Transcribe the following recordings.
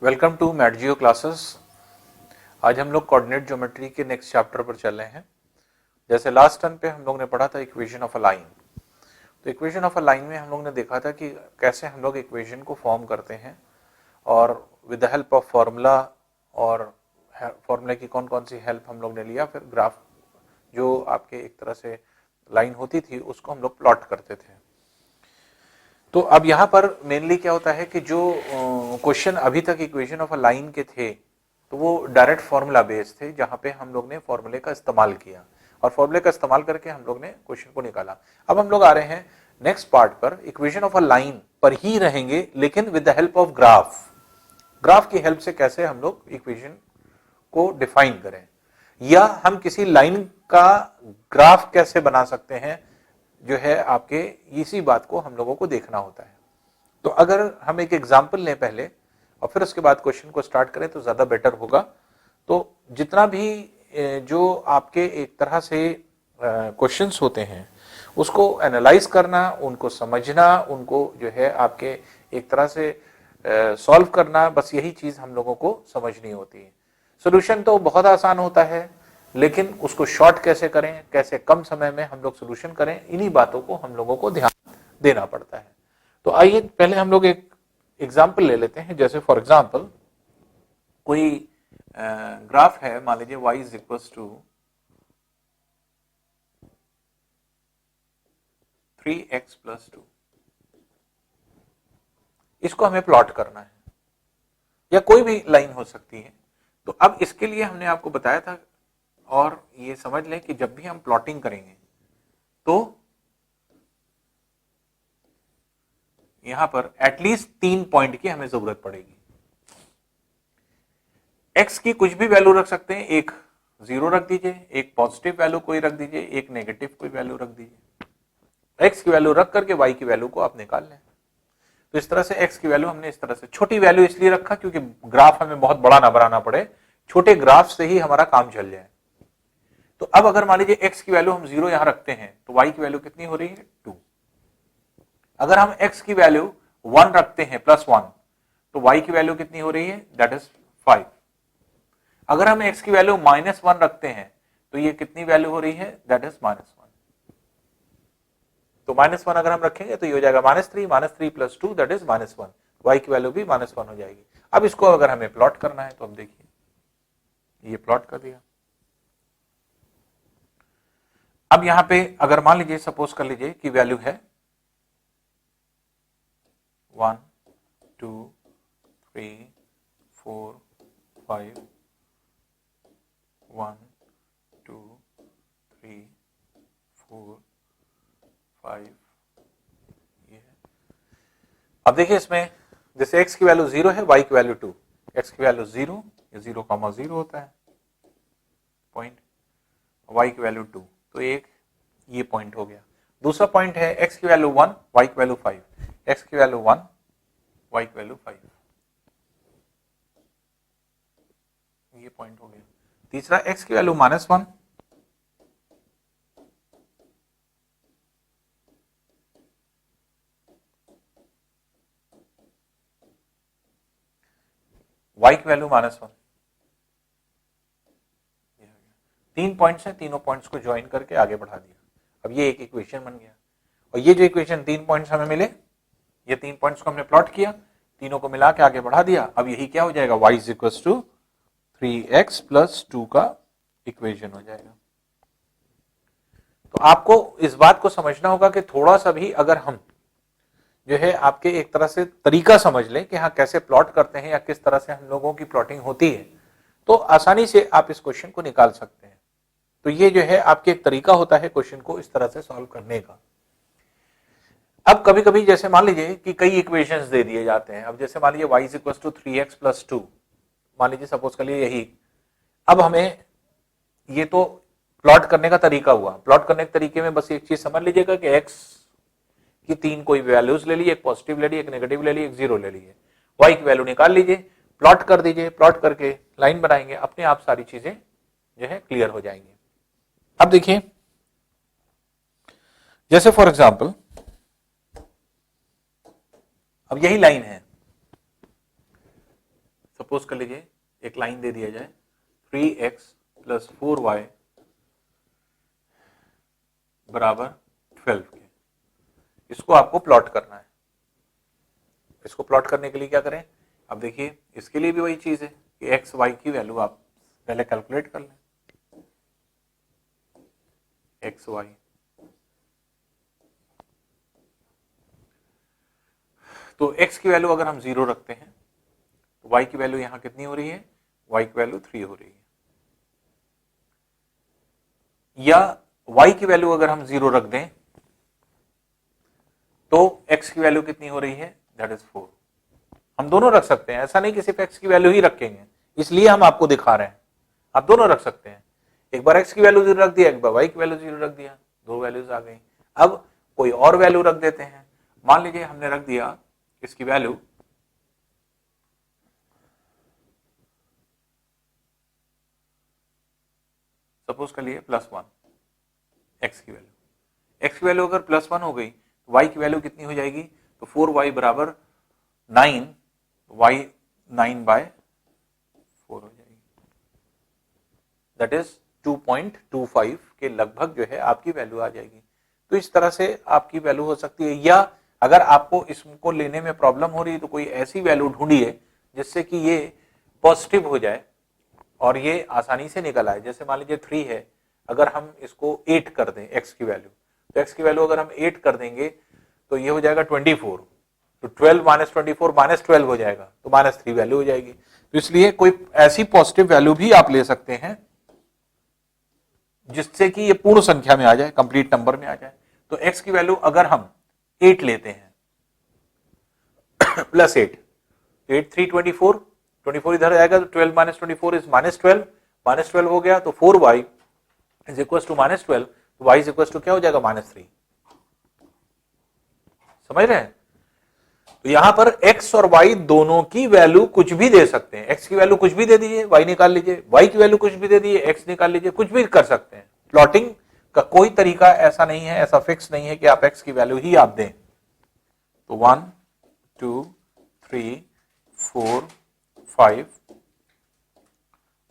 Welcome to मैटजियो classes. आज हम लोग कोऑर्डिनेट ज्योमेट्री के नेक्स्ट चैप्टर पर चल रहे हैं। जैसे लास्ट टर्म पे हम लोग ने पढ़ा था इक्वेशन ऑफ अ लाइन। तो इक्वेशन ऑफ अ लाइन में हम लोग ने देखा था कि कैसे हम लोग इक्वेशन को फॉर्म करते हैं और with the help of formula और फॉर्मूले की कौन कौन सी हेल्प हम लोग ने लिया, फिर ग्राफ जो आपके एक तरह से लाइन होती थी उसको हम लोग प्लॉट करते थे। तो अब यहाँ पर मेनली क्या होता है कि जो क्वेश्चन अभी तक इक्वेशन ऑफ अ लाइन के थे तो वो डायरेक्ट फॉर्मूला बेस्ड थे, जहाँ पे हम लोग ने फॉर्मूले का इस्तेमाल किया और फॉर्मूले का इस्तेमाल करके हम लोग ने क्वेश्चन को निकाला। अब हम लोग आ रहे हैं नेक्स्ट पार्ट पर, इक्वेशन ऑफ अ लाइन पर ही रहेंगे लेकिन with the help of graph. Graph की हेल्प से कैसे हम लोग इक्वेशन को डिफाइन करें या हम किसी लाइन का ग्राफ कैसे बना सकते हैं, जो है आपके इसी बात को हम लोगों को देखना होता है। तो अगर हम एक एग्जांपल लें पहले और फिर उसके बाद क्वेश्चन को स्टार्ट करें तो ज्यादा बेटर होगा। तो जितना भी जो आपके एक तरह से क्वेश्चंस होते हैं उसको एनालाइज करना, उनको समझना, उनको जो है आपके एक तरह से सॉल्व करना, बस यही चीज हम लोगों को समझनी होती है। सोल्यूशन तो बहुत आसान होता है, लेकिन उसको शॉर्ट कैसे करें, कैसे कम समय में हम लोग सोल्यूशन करें, इन्हीं बातों को हम लोगों को ध्यान देना पड़ता है। तो आइए पहले हम लोग एक एग्जाम्पल ले लेते हैं। जैसे फॉर एग्जाम्पल कोई ग्राफ है, मान लीजिए y is equal to 3x plus 2। इसको हमें प्लॉट करना है या कोई भी लाइन हो सकती है। तो अब इसके लिए हमने आपको बताया था, और ये समझ लें कि जब भी हम प्लॉटिंग करेंगे तो यहां पर एटलीस्ट 3 पॉइंट की हमें जरूरत पड़ेगी। x की कुछ भी वैल्यू रख सकते हैं, एक 0 रख दीजिए, एक पॉजिटिव वैल्यू कोई रख दीजिए, एक नेगेटिव कोई वैल्यू रख दीजिए। x की वैल्यू रख करके y की वैल्यू को आप निकाल लें। तो इस तरह से x की वैल्यू हमने इस तरह से, छोटी वैल्यू इसलिए रखा क्योंकि ग्राफ हमें बहुत बड़ा ना बनाना पड़े, छोटे ग्राफ से ही हमारा काम चल जाए। तो अब अगर मान लीजिए x की वैल्यू हम 0 यहां रखते हैं तो y की वैल्यू कितनी हो रही है, 2। अगर हम x की वैल्यू 1 रखते हैं +1 तो y की वैल्यू कितनी हो रही है, दैट इज 5। अगर हम x की वैल्यू -1 रखते हैं तो ये कितनी वैल्यू हो रही है, दैट इज -1। तो -1 अगर हम रखेंगे तो ये हो जाएगा -3, -3 + 2 दैट इज -1। y की वैल्यू भी -1 हो जाएगी। अब इसको अगर हमें प्लॉट करना है तो अब देखिए ये प्लॉट कर दिया। अब यहां पे अगर मान लीजिए, सपोज कर लीजिए कि वैल्यू है 1 2 3 4 5, 1 2 3 4 5 ये है। अब देखिए इसमें जैसे x की वैल्यू 0 है, y की वैल्यू 2। x की वैल्यू 0, ये 0,0 होता है पॉइंट, y की वैल्यू 2, तो एक ये पॉइंट हो गया। दूसरा पॉइंट है x की वैल्यू 1, y की वैल्यू 5। x की वैल्यू 1, y की वैल्यू 5, ये पॉइंट हो गया। तीसरा x की वैल्यू -1, y की वैल्यू -1, 3 पॉइंट्स हैं, तीनों पॉइंट्स को ज्वाइन करके आगे बढ़ा दिया। अब ये एक इक्वेशन बन गया, और ये जो इक्वेशन 3 पॉइंट्स हमें मिले, ये 3 पॉइंट्स को हमने प्लॉट किया, तीनों को मिला के आगे बढ़ा दिया। अब यही क्या हो जाएगा, y is equal to 3x + 2 का इक्वेशन हो जाएगा। तो आपको इस बात को समझना होगा कि थोड़ा सा भी अगर हम जो है आपके एक तरह से तरीका समझ लें कि हाँ कैसे प्लॉट करते हैं या किस तरह से हम लोगों की प्लॉटिंग होती है, तो आसानी से आप इस क्वेश्चन को निकाल सकते हैं। तो ये जो है आपके एक तरीका होता है क्वेश्चन को इस तरह से सॉल्व करने का। अब कभी कभी जैसे मान लीजिए कि कई इक्वेशंस दे दिए जाते हैं। अब जैसे मान लीजिए y is equal to 3x + 2, मान लीजिए सपोज कर लिए यही। अब हमें ये तो प्लॉट करने का तरीका हुआ। प्लॉट करने के तरीके में बस एक चीज समझ लीजिएगा कि x की 3 कोई वैल्यूज ले ली, एक पॉजिटिव ले ली, एक नेगेटिव ले ली, एक 0 ले ली है। y की वैल्यू निकाल लीजिए, प्लॉट कर दीजिए, प्लॉट करके लाइन बनाएंगे, अपने आप सारी चीजें जो है क्लियर हो जाएंगी। अब देखिए जैसे फॉर एग्जाम्पल अब यही लाइन है, सपोज कर लीजिए एक लाइन दे दिया जाए 3x + 4y बराबर 12 के, इसको आपको प्लॉट करना है। इसको प्लॉट करने के लिए क्या करें, अब देखिए इसके लिए भी वही चीज है कि एक्स वाई की वैल्यू आप पहले कैलकुलेट कर लें। एक्स वाई, तो x की वैल्यू अगर हम 0 रखते हैं तो y की वैल्यू यहां कितनी हो रही है, y की वैल्यू 3 हो रही है। या y की वैल्यू अगर हम 0 रख दें तो x की वैल्यू कितनी हो रही है, दैट इज 4। हम दोनों रख सकते हैं, ऐसा नहीं कि सिर्फ x की वैल्यू ही रखेंगे, इसलिए हम आपको दिखा रहे हैं। आप दोनों रख सकते हैं, एक बार x की वैल्यू 0 रख दिया, एक बार y की वैल्यू 0 रख दिया, दो वैल्यूज आ गई। अब कोई और वैल्यू रख देते हैं, मान लीजिए हमने रख दिया इसकी वैल्यू सपोज कर लिए +1, x की वैल्यू अगर +1 हो गई तो y की वैल्यू कितनी हो जाएगी, तो 4y बराबर 9, y 9/4 हो जाएगी, दैट इज 2.25 के लगभग जो है आपकी वैल्यू आ जाएगी। तो इस तरह से आपकी वैल्यू हो सकती है। या अगर आपको इसको लेने में प्रॉब्लम हो रही है तो कोई ऐसी वैल्यू ढूंढिए जिससे कि ये पॉजिटिव हो जाए और ये आसानी से निकल आए। जैसे मान लीजिए 3 है, अगर हम इसको 8 कर दें x की वैल्यू, तो x की वैल्यू अगर हम 8 कर देंगे तो ये हो जाएगा 24, तो 12 - 24 -12 हो जाएगा, तो -3 वैल्यू हो जाएगी। तो इसलिए कोई ऐसी पॉजिटिव वैल्यू भी आप ले सकते हैं जिससे कि ये पूर्ण संख्या में आ जाए, कंप्लीट नंबर में आ जाए। तो x की वैल्यू अगर हम 8 लेते हैं +8, 8 3 24, 24 इधर आएगा तो 12 - 24 इज -12, -12 हो गया तो 4y इज इक्वल टू -12, तो y इज इक्वल टू क्या हो जाएगा, -3। समझ रहे हैं? तो यहां पर x और y दोनों की वैल्यू कुछ भी दे सकते हैं। x की वैल्यू कुछ भी दे दीजिए, y निकाल लीजिए, y की वैल्यू कुछ भी दे दीजिए, x निकाल लीजिए, कुछ भी कर सकते हैं। प्लॉटिंग का कोई तरीका ऐसा नहीं है, ऐसा फिक्स नहीं है कि आप x की वैल्यू ही आप दें। तो 1 2 3 4 5,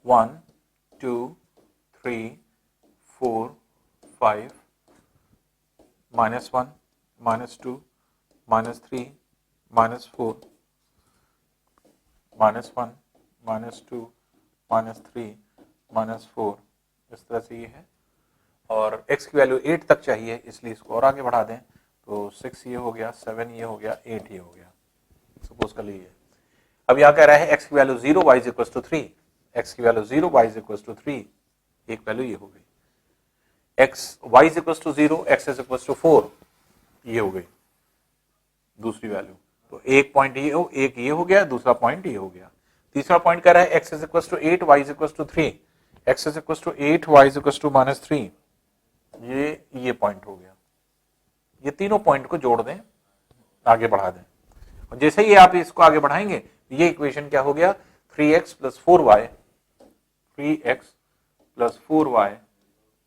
1 2 3 4 5, -1 -2 -3 -4, -1 -2 -3 -4, इस तरह से ये है। और x की वैल्यू 8 तक चाहिए, इसलिए इसको और आगे बढ़ा दें तो 6 ये हो गया, 7 ये हो गया, 8 ये हो गया, सपोज कर लीजिए। अब यहां कह रहा है x की value 0, y is equal to 3, x की value 0, y is equal to 3, एक वैल्यू ये हो गई, y is equal to 0, x is equal to 4, ये हो गई दूसरी वैल्यू। तो एक पॉइंट ये हो गया, दूसरा पॉइंट ये हो गया। तीसरा पॉइंट कह रहा है x is equal to 8, y is equal to 3, x is equal to 8, y is equal to -3, ये पॉइंट हो गया। ये तीनों पॉइंट को जोड़ दें, आगे बढ़ा दें, और जैसे ही आप इसको आगे बढ़ाएंगे ये इक्वेशन क्या हो गया, 3x + 4y, 3x + 4y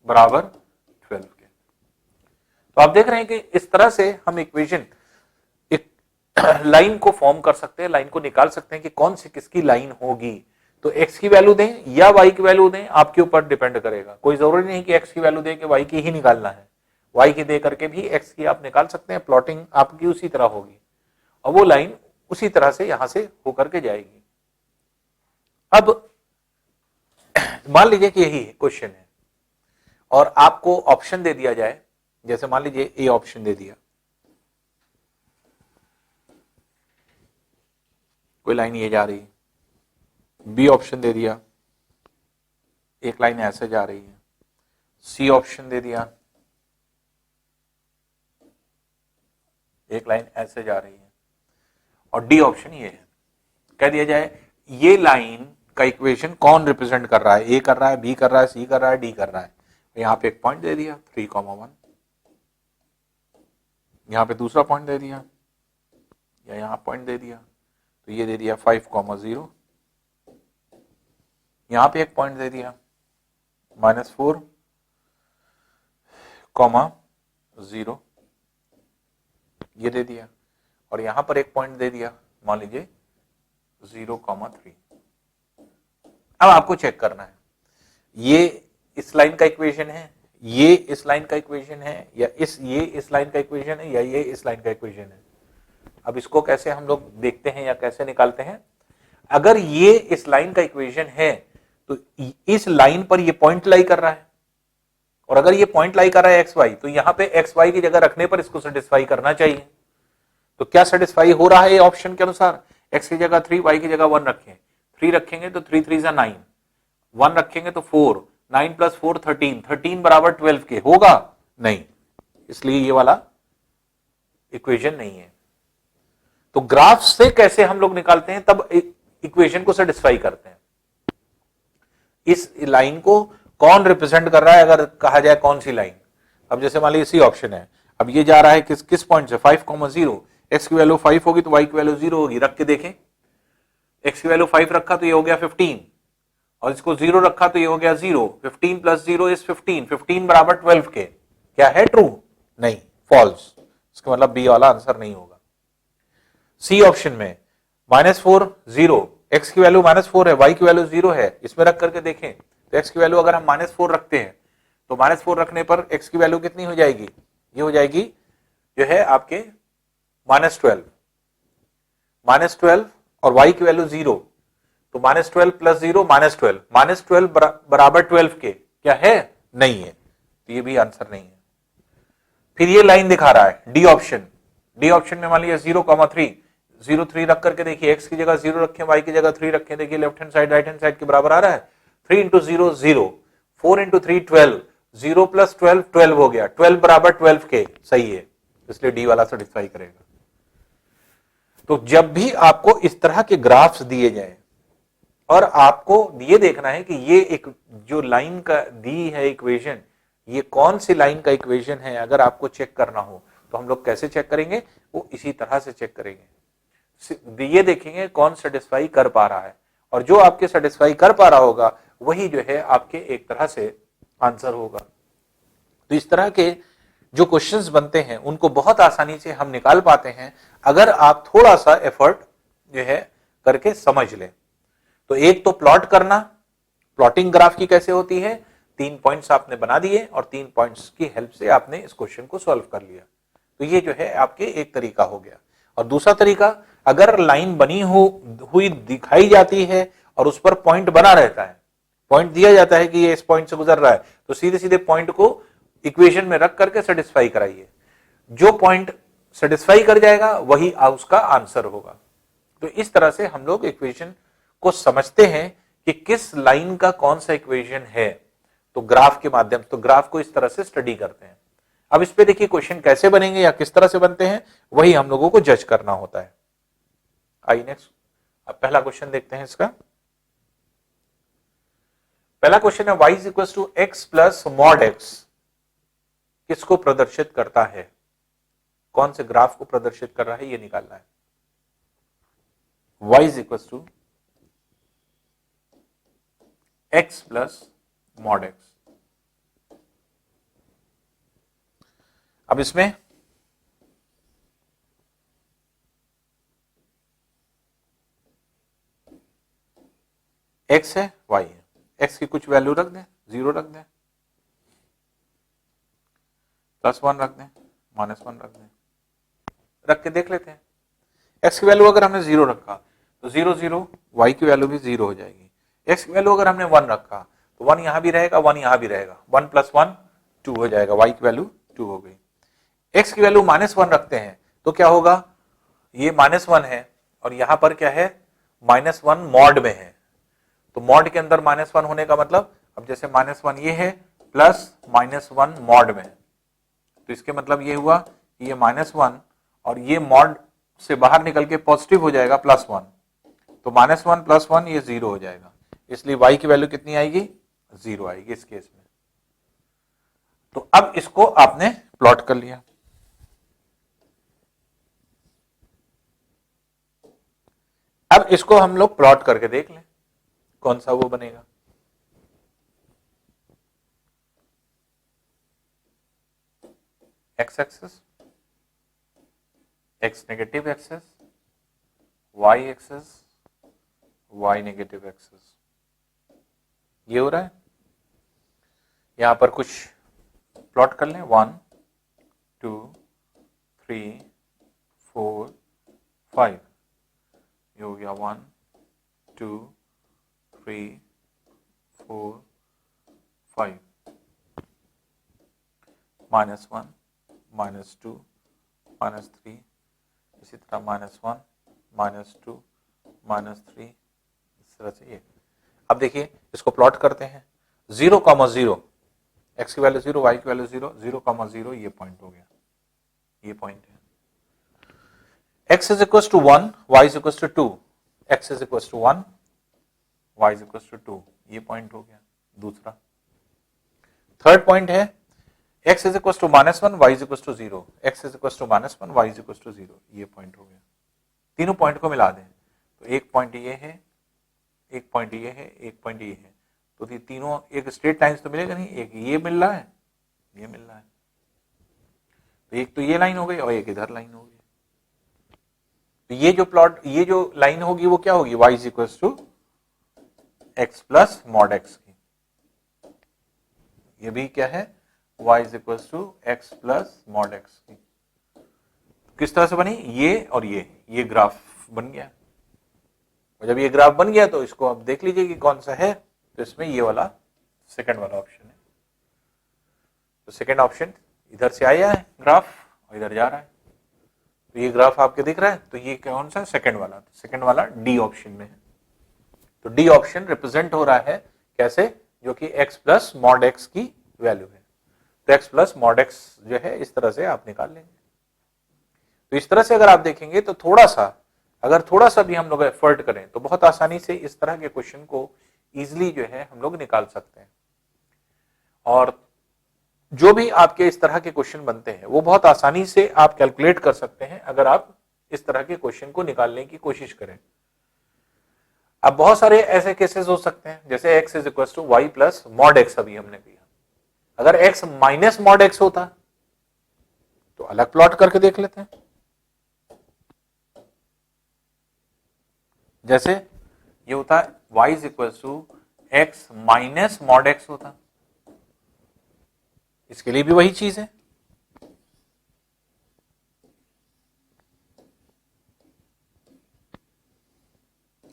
बराबर 12 के। तो आप देख रहे हैं कि इस तरह से हम इक्वेशन, एक लाइन को फॉर्म कर सकते हैं, लाइन को निकाल सकते हैं कि कौन सी किसकी लाइन होगी। तो x की वैल्यू दें या y की वैल्यू दें, आपके ऊपर डिपेंड करेगा। कोई जरूरी नहीं कि x की वैल्यू दे के y की ही निकालना है, y की दे करके भी x की आप निकाल सकते हैं। प्लॉटिंग आपकी उसी तरह होगी और वो लाइन उसी तरह से यहां से होकर के जाएगी। अब मान लीजिए कि यही क्वेश्चन है और आपको ऑप्शन दे दिया जाए, जैसे मान लीजिए ए ऑप्शन दे दिया, कोई लाइन ये जा रही है, बी ऑप्शन दे दिया, एक लाइन ऐसे जा रही है, सी ऑप्शन दे दिया, एक लाइन ऐसे जा रही है, और डी ऑप्शन ये है। कह दिया जाए ये लाइन का इक्वेशन कौन रिप्रेजेंट कर रहा है, ए कर रहा है, बी कर रहा है, सी कर रहा है, डी कर रहा है। तो यहां पे एक पॉइंट दे दिया 3,1, यहां पे दूसरा पॉइंट दे दिया, या यहां पॉइंट दे दिया, तो ये दे दिया 5,0, यहां पे एक पॉइंट दे दिया -4,0, ये दे दिया, और यहां पर एक पॉइंट दे दिया, मान लीजिए 0,3। अब आपको चेक करना है ये इस लाइन का इक्वेशन है, ये इस लाइन का इक्वेशन है, या ये इस लाइन का इक्वेशन है, या ये इस लाइन का इक्वेशन है। अब इसको कैसे हम लोग देखते हैं या कैसे निकालते हैं? अगर ये इस लाइन का इक्वेशन है तो इस लाइन पर ये पॉइंट लाई कर रहा है, और अगर ये पॉइंट लाई कर रहा है एक्स वाई, तो यहां पे एक्स वाई की जगह रखने पर इसको सेटिस्फाई करना चाहिए। तो क्या सेटिस्फाई हो रहा है ये ऑप्शन के अनुसार? एक्स की जगह 3, वाई की जगह 1 रखें, 3 रखेंगे तो 3 3 9, 1 रखेंगे तो 4, 9 + 4 13, 13 बराबर 12 के होगा नहीं, इसलिए ये वाला इक्वेशन नहीं है। तो ग्राफ से कैसे हम लोग निकालते हैं, तब इक्वेशन को सेटिस्फाई करते हैं। इस लाइन को कौन रिप्रेजेंट कर रहा है, अगर कहा जाए कौन सी लाइन? अब जैसे मान लीजिए इसी ऑप्शन है, अब ये जा रहा है किस पॉइंट से, 5,0, एक्स की वैल्यू 5 होगी तो वाई की वैल्यू 0 होगी। रख के देखें, एक्स की वैल्यू 5 रखा तो ये हो गया 15, और इसको 0 रखा तो ये हो गया 0। 15 + 0 = 15, 15 बराबर 12 के। क्या है ट्रू? नहीं, फॉल्स। इसका मतलब बी वाला आंसर नहीं होगा। सी ऑप्शन में -4 0, एक्स की वैल्यू -4 है, वाई की वैल्यू 0 है, इसमें रख करके देखें तो एक्स की वैल्यू अगर हम -4 रखते हैं तो -4 रखने पर एक्स की वैल्यू कितनी हो जाएगी? ये हो जाएगी जो है आपके -12, -12, और वाई की वैल्यू 0, तो -12 + 0 -12, -12 बराबर 12 के। क्या है? नहीं है, तो ये भी आंसर नहीं है। फिर ये लाइन दिखा रहा है डी ऑप्शन, डी ऑप्शन में मान लीजिए 0,3, 0 3 रख करके देखिए, एक्स की जगह 0 रखें, वाई की जगह 3 रखें, देखिए left hand side right hand side के बराबर आ रहा है। 3 × 0 0, 4 × 3 12, 0 + 12 12 हो गया, 12 बराबर 12 के, सही है, इसलिए डी वाला सेटिस्फाई करेगा। तो जब भी आपको इस तरह के ग्राफ्स दिए जाए और आपको ये देखना है कि ये एक जो लाइन का दी है इक्वेशन, ये कौन सी लाइन का इक्वेशन है, अगर आपको चेक करना हो तो हम लोग कैसे चेक करेंगे? वो इसी तरह से चेक करेंगे, ये देखेंगे कौन सेटिस्फाई कर पा रहा है, और जो आपके सेटिस्फाई कर पा रहा होगा वही जो है आपके एक तरह से आंसर होगा। तो इस तरह के जो क्वेश्चंस बनते हैं उनको बहुत आसानी से हम निकाल पाते हैं अगर आप थोड़ा सा एफर्ट जो है करके समझ लें। तो एक तो प्लॉट करना, प्लॉटिंग ग्राफ की कैसे होती है, 3 पॉइंट्स आपने बना दिए और 3 पॉइंट्स की हेल्प से आपने इस क्वेश्चन को सॉल्व कर लिया। तो ये जो है आपके एक तरीका हो गया। और दूसरा तरीका, अगर लाइन बनी हुई दिखाई जाती है और उस पर पॉइंट बना रहता है, पॉइंट दिया जाता है कि ये इस पॉइंट से गुजर रहा है, तो सीधे सीधे पॉइंट को इक्वेशन में रख करके सेटिस्फाई कराइए। जो पॉइंट सेटिस्फाई कर जाएगा वही उसका आंसर होगा। तो इस तरह से हम लोग इक्वेशन को समझते हैं कि किस लाइन का कौन सा इक्वेशन है, तो ग्राफ के माध्यम से, तो ग्राफ को इस तरह से स्टडी करते हैं। अब इस पे देखिए क्वेश्चन कैसे बनेंगे या किस तरह से बनते हैं, वही हम लोगों को जज करना होता है। आइए नेक्स्ट, अब पहला क्वेश्चन देखते हैं इसका। पहला क्वेश्चन है y = x + mod x किसको प्रदर्शित करता है, कौन से ग्राफ को प्रदर्शित कर रहा है, ये निकालना है। y = x + mod x। अब इसमें x है, y है, x की कुछ वैल्यू रख दें, 0 रख दें, +1 रख दें, -1 रख दें, रख के देख लेते हैं। x की वैल्यू अगर हमने 0 रखा तो 0 0, y की वैल्यू भी 0 हो जाएगी। x की वैल्यू अगर हमने 1 रखा तो 1 यहां भी रहेगा, 1 यहां भी रहेगा, 1 + 1 2 हो जाएगा, y की वैल्यू 2 हो गई। x की वैल्यू -1 रखते हैं तो क्या होगा, ये -1 है और यहां पर क्या है, -1 मॉड में है, तो मॉड के अंदर -1 होने का मतलब, अब जैसे -1 ये है प्लस -1 मॉड में है, तो इसके मतलब ये हुआ कि ये -1 और ये मॉड से बाहर निकल के पॉजिटिव हो जाएगा +1, तो -1 + 1 ये 0 हो जाएगा, इसलिए y की वैल्यू कितनी आएगी, 0 आएगी इस केस में। तो अब इसको आपने प्लॉट कर लिया। अब इसको हम लोग प्लॉट करके देख लें कौन सा वो बनेगा। x axis, x negative axis, y axis, y negative axis. ये हो रहा है। यहां पर कुछ प्लॉट कर लें, 1 2 3 4 5, ये हो गया 1 2 3 4 5, -1 -2 -3, इसी तरह -1 -2 -3, इस तरह से ये। अब देखिए इसको प्लॉट करते हैं, 0,0, x की वैल्यू 0, y की वैल्यू 0, 0,0, ये पॉइंट हो गया, ये पॉइंट है। x is equal to 1, y is equal to 2, x is equal to 1, y is equal to 2, ये पॉइंट हो गया दूसरा। थर्ड पॉइंट है x is equal to -1, y is equal to 0, x is equal to -1, y is equal to 0, ये point हो गया। तीनों point को मिला दें तो एक पॉइंट ये है, एक पॉइंट ये है, एक पॉइंट ये है, तो ये तीनों एक स्ट्रेट लाइन तो मिलेगा नहीं, एक ये मिल रहा है, ये मिल रहा है, तो एक तो ये लाइन हो गई और एक इधर लाइन हो गई। तो ये जो प्लॉट, ये जो लाइन होगी वो क्या होगी, y is equal to x plus mod x की, ये भी क्या है, y is equal to x plus mod x की। किस तरह से बनी, ये और ये ग्राफ बन गया। और जब ये ग्राफ बन गया तो इसको आप देख लीजिए कि कौन सा है, तो इसमें ये वाला सेकंड वाला ऑप्शन है। तो सेकंड ऑप्शन इधर से आया है ग्राफ और इधर जा रहा है, तो ये ग्राफ आपके दिख रहा है, तो ये कौन सा, सेकंड वाला, तो सेकंड वाला डी ऑप्शन में है। तो डी ऑप्शन रिप्रेजेंट हो रहा है कैसे, जो कि x प्लस मॉड x की वैल्यू है। तो x प्लस मॉड x जो है इस तरह से आप निकाल लेंगे। तो इस तरह से अगर आप देखेंगे तो थोड़ा सा भी हम लोग एफर्ट करें तो बहुत आसानी से इस तरह के क्वेश्चन को इजिली जो है हम लोग निकाल सकते हैं। और जो भी आपके इस तरह के क्वेश्चन बनते हैं वो बहुत आसानी से आप कैलकुलेट कर सकते हैं अगर आप इस तरह के क्वेश्चन को निकालने की कोशिश करें। अब बहुत सारे ऐसे केसेस हो सकते हैं, जैसे x is equal to y plus mod x, अभी हमने किया। अगर x माइनस मॉड एक्स होता तो अलग प्लॉट करके देख लेते हैं। जैसे ये होता है y is equal to x minus mod x होता, इसके लिए भी वही चीज है।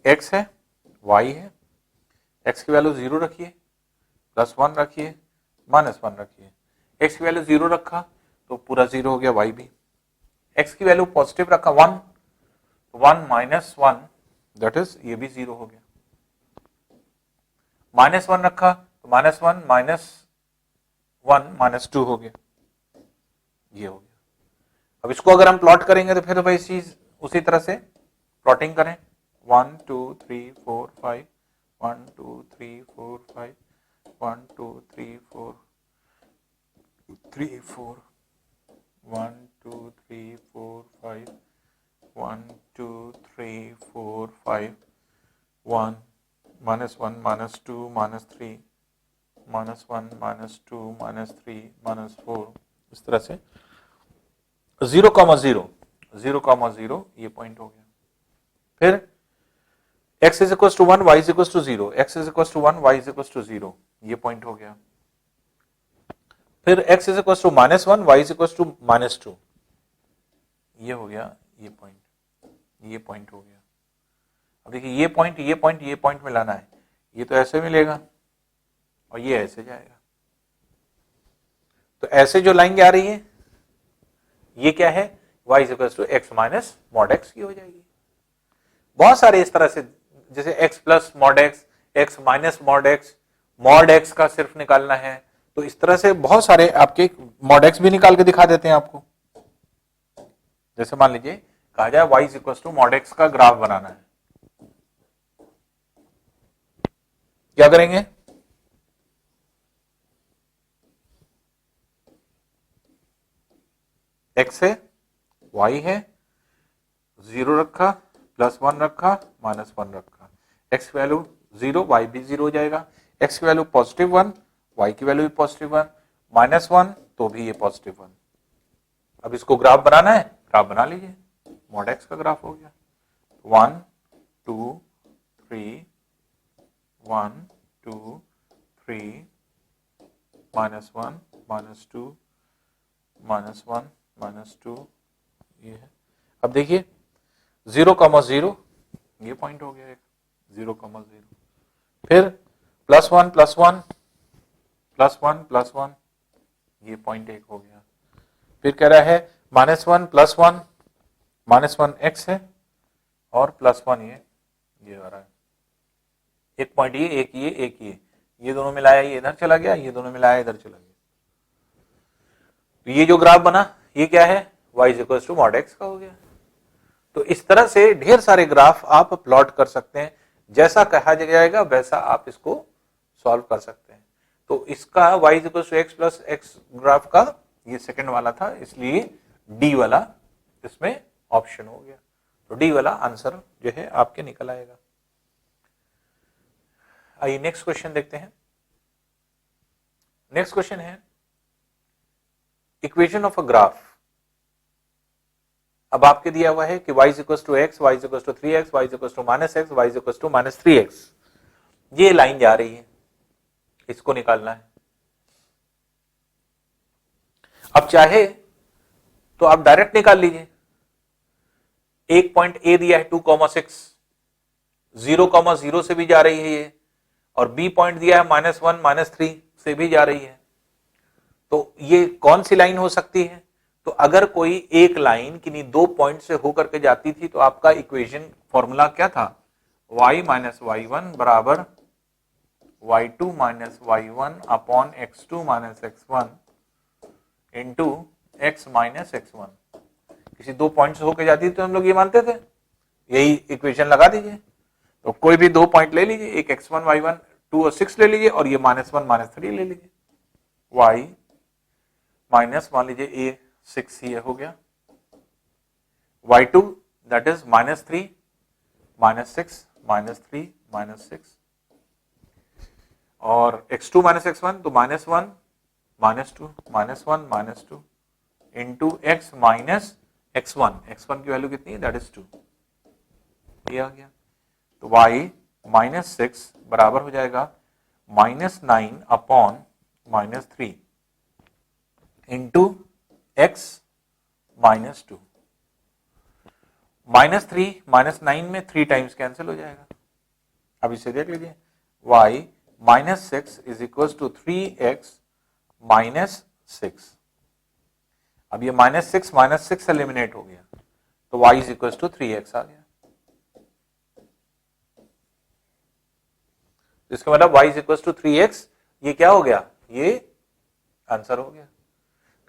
x है, y है, x की वैल्यू 0 रखिए, +1 रखिए, -1 रखिए। x की वैल्यू 0 रखा तो पूरा 0 हो गया, y भी। x की वैल्यू पॉजिटिव रखा 1, 1 -1 दैट इज ये भी 0 हो गया। -1 रखा तो -1 -1 -2 हो गया, ये हो गया। अब इसको अगर हम प्लॉट करेंगे तो फिर वही चीज उसी तरह से प्लॉटिंग करें, 1 2 3 4 5, 1 2 3 4 5, 1 2 3 4 3 4, 1 2 3 4 5, 1 2 3 4 5, 1 -1 -2 -3, -1 -2 -3 -4, इस तरह से 0,0 0,0 ये पॉइंट हो गया। फिर x is equal to 1, y is equal to 0, x is equal to 1, y is equal to 0, ये पॉइंट हो गया। फिर x is equal to -1, y is equal to -2, ये हो गया, ये पॉइंट हो गया। अब देखिए ये पॉइंट मिलाना है, ये तो ऐसे मिलेगा और ये ऐसे जाएगा, तो ऐसे जो लाइन आ रही है ये क्या है, y is equal to x minus mod x की हो जाएगी। बहुत सारे इस तरह से, जैसे x plus mod x, x minus mod x का सिर्फ निकालना है, तो इस तरह से बहुत सारे आपके मॉड एक्स भी निकाल के दिखा देते हैं आपको। जैसे मान लीजिए कहा जाए y is equal to mod x का ग्राफ बनाना है, क्या करेंगे, x है, y है, 0 रखा, +1 रखा, -1 रखा, x की वैल्यू 0, y भी 0 हो जाएगा, x की वैल्यू +1, y की वैल्यू भी +1, -1 तो भी ये +1। अब इसको ग्राफ बनाना है, ग्राफ बना लीजिए, मॉड एक्स का ग्राफ हो गया, 1 2 3 1 2 3 -1 -2 -1 -2 ये है। अब देखिए 0,0 ये पॉइंट हो गया एक 0,0, फिर +1 +1 +1 +1 ये पॉइंट एक हो गया, फिर कह रहा है -1 +1 -1 x है और +1 ये आ रहा है, एक पॉइंट ये एक ये दोनों मिलाया ये इधर चला गया, ये दोनों मिलाया इधर चला गया। तो ये जो ग्राफ बना ये क्या है, y = mod x का हो गया। तो इस तरह से ढेर सारे ग्राफ आप प्लॉट कर सकते हैं, जैसा कहा जाएगा वैसा आप इसको सॉल्व कर सकते हैं। तो इसका y = x + x ग्राफ का ये सेकंड वाला था, इसलिए डी वाला इसमें ऑप्शन हो गया। तो डी वाला आंसर जो है आपके निकल आएगा। आइए नेक्स्ट क्वेश्चन देखते हैं। नेक्स्ट क्वेश्चन है इक्वेशन ऑफ अ ग्राफ। अब आपके दिया हुआ है कि y = x, y = 3x, y = -x, y = -3x, ये लाइन जा रही है, इसको निकालना है। अब चाहे तो आप डायरेक्ट निकाल लीजिए। एक पॉइंट ए दिया है 2,6, 0,0 से भी जा रही है ये, और बी पॉइंट दिया है -1 -3 से भी जा रही है। तो ये कौन सी लाइन हो सकती है? तो अगर कोई एक लाइन किन्हीं दो पॉइंट से होकर के जाती थी तो आपका इक्वेशन फॉर्मूला क्या था, y - y1 बराबर y2 - y1 upon x2 - x1 into x - x1। किसी दो पॉइंट से होकर जाती थी तो हम लोग ये मानते थे, यही इक्वेशन लगा दीजिए। तो कोई भी दो पॉइंट ले लीजिए, एक x1 y1 2 और 6 ले लीजिए और ये -1 -3 ले लीजिए। y माइनस मान लीजिए a 6 ये हो गया, y2 दैट इज -3 -6 -3 -6 और x2 - x1 तो -1 -2 -1 -2 इंटू x -x1, x1 की वैल्यू कितनी है दैट इज 2, ये आ गया। तो y -6 बराबर हो जाएगा -9 अपॉन -3 इंटू x -2। -3 -9 में 3 टाइम्स कैंसिल हो जाएगा। अब इसे देख लीजिए, y -6 is equal to 3x -6। अब ये -6 एलिमिनेट हो गया तो y is equal to 3x आ गया। इसका मतलब y is equal to 3x, ये क्या हो गया, ये आंसर हो गया।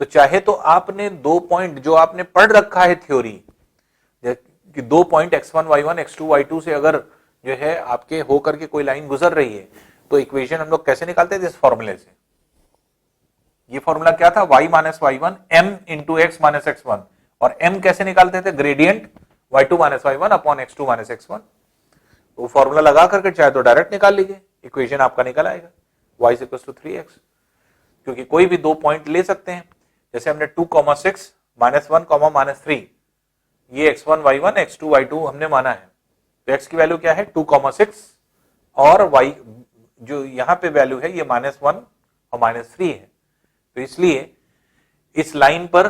तो चाहे तो आपने दो पॉइंट जो आपने पढ़ रखा है थ्योरी कि दो point x1 y1 x2 y2 से अगर जो है आपके होकर के कोई लाइन गुजर रही है तो इक्वेशन हम लोग कैसे निकालते थे, इस फॉर्मूले से। ये फॉर्मूला क्या था, y - y1 m into x - x1, और m कैसे निकालते थे, gradient y2 - y1 upon x2 - x1। वो फॉर्मूला लगा करके चाहे तो डायरेक्ट निकाल लीजिए, इक्वेशन आपका निकल आएगा y is equal to 3x। क्योंकि कोई भी दो पॉइंट ले सकते हैं, जैसे हमने 2,6 -1, -3 ये x1 y1 x2 y2 हमने माना है। तो x की वैल्यू क्या है 2,6 और y जो यहां पे वैल्यू है ये -1 और -3 है। तो इसलिए इस लाइन पर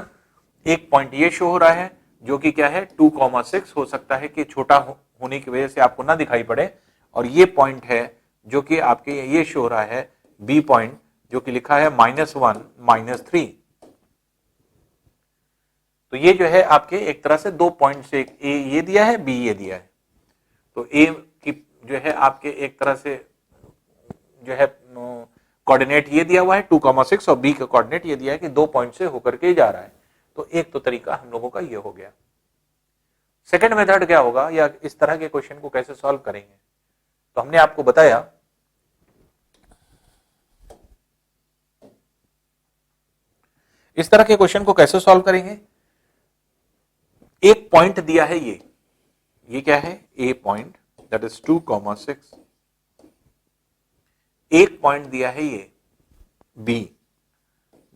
एक पॉइंट ये शो हो रहा है जो कि क्या है 2,6, हो सकता है कि छोटा होने की वजह से आपको ना दिखाई पड़े, और ये पॉइंट है जो कि आपके ये शो हो रहा है बी पॉइंट जो कि लिखा है -1 -3। तो ये जो है आपके एक तरह से दो पॉइंट से, ए ये दिया है बी ये दिया है। तो ए की जो है आपके एक तरह से जो है कोऑर्डिनेट ये दिया हुआ है 2,6 और बी का कोऑर्डिनेट ये दिया है कि दो पॉइंट से होकर के जा रहा है। तो एक तो तरीका हम लोगों का ये हो गया। सेकंड मेथड क्या होगा, या इस तरह के क्वेश्चन को कैसे सॉल्व करेंगे, तो हमने आपको बताया इस तरह के क्वेश्चन को कैसे सॉल्व करेंगे। एक पॉइंट दिया है ये क्या है, ए पॉइंट दैट इज 2,6, एक पॉइंट दिया है ये बी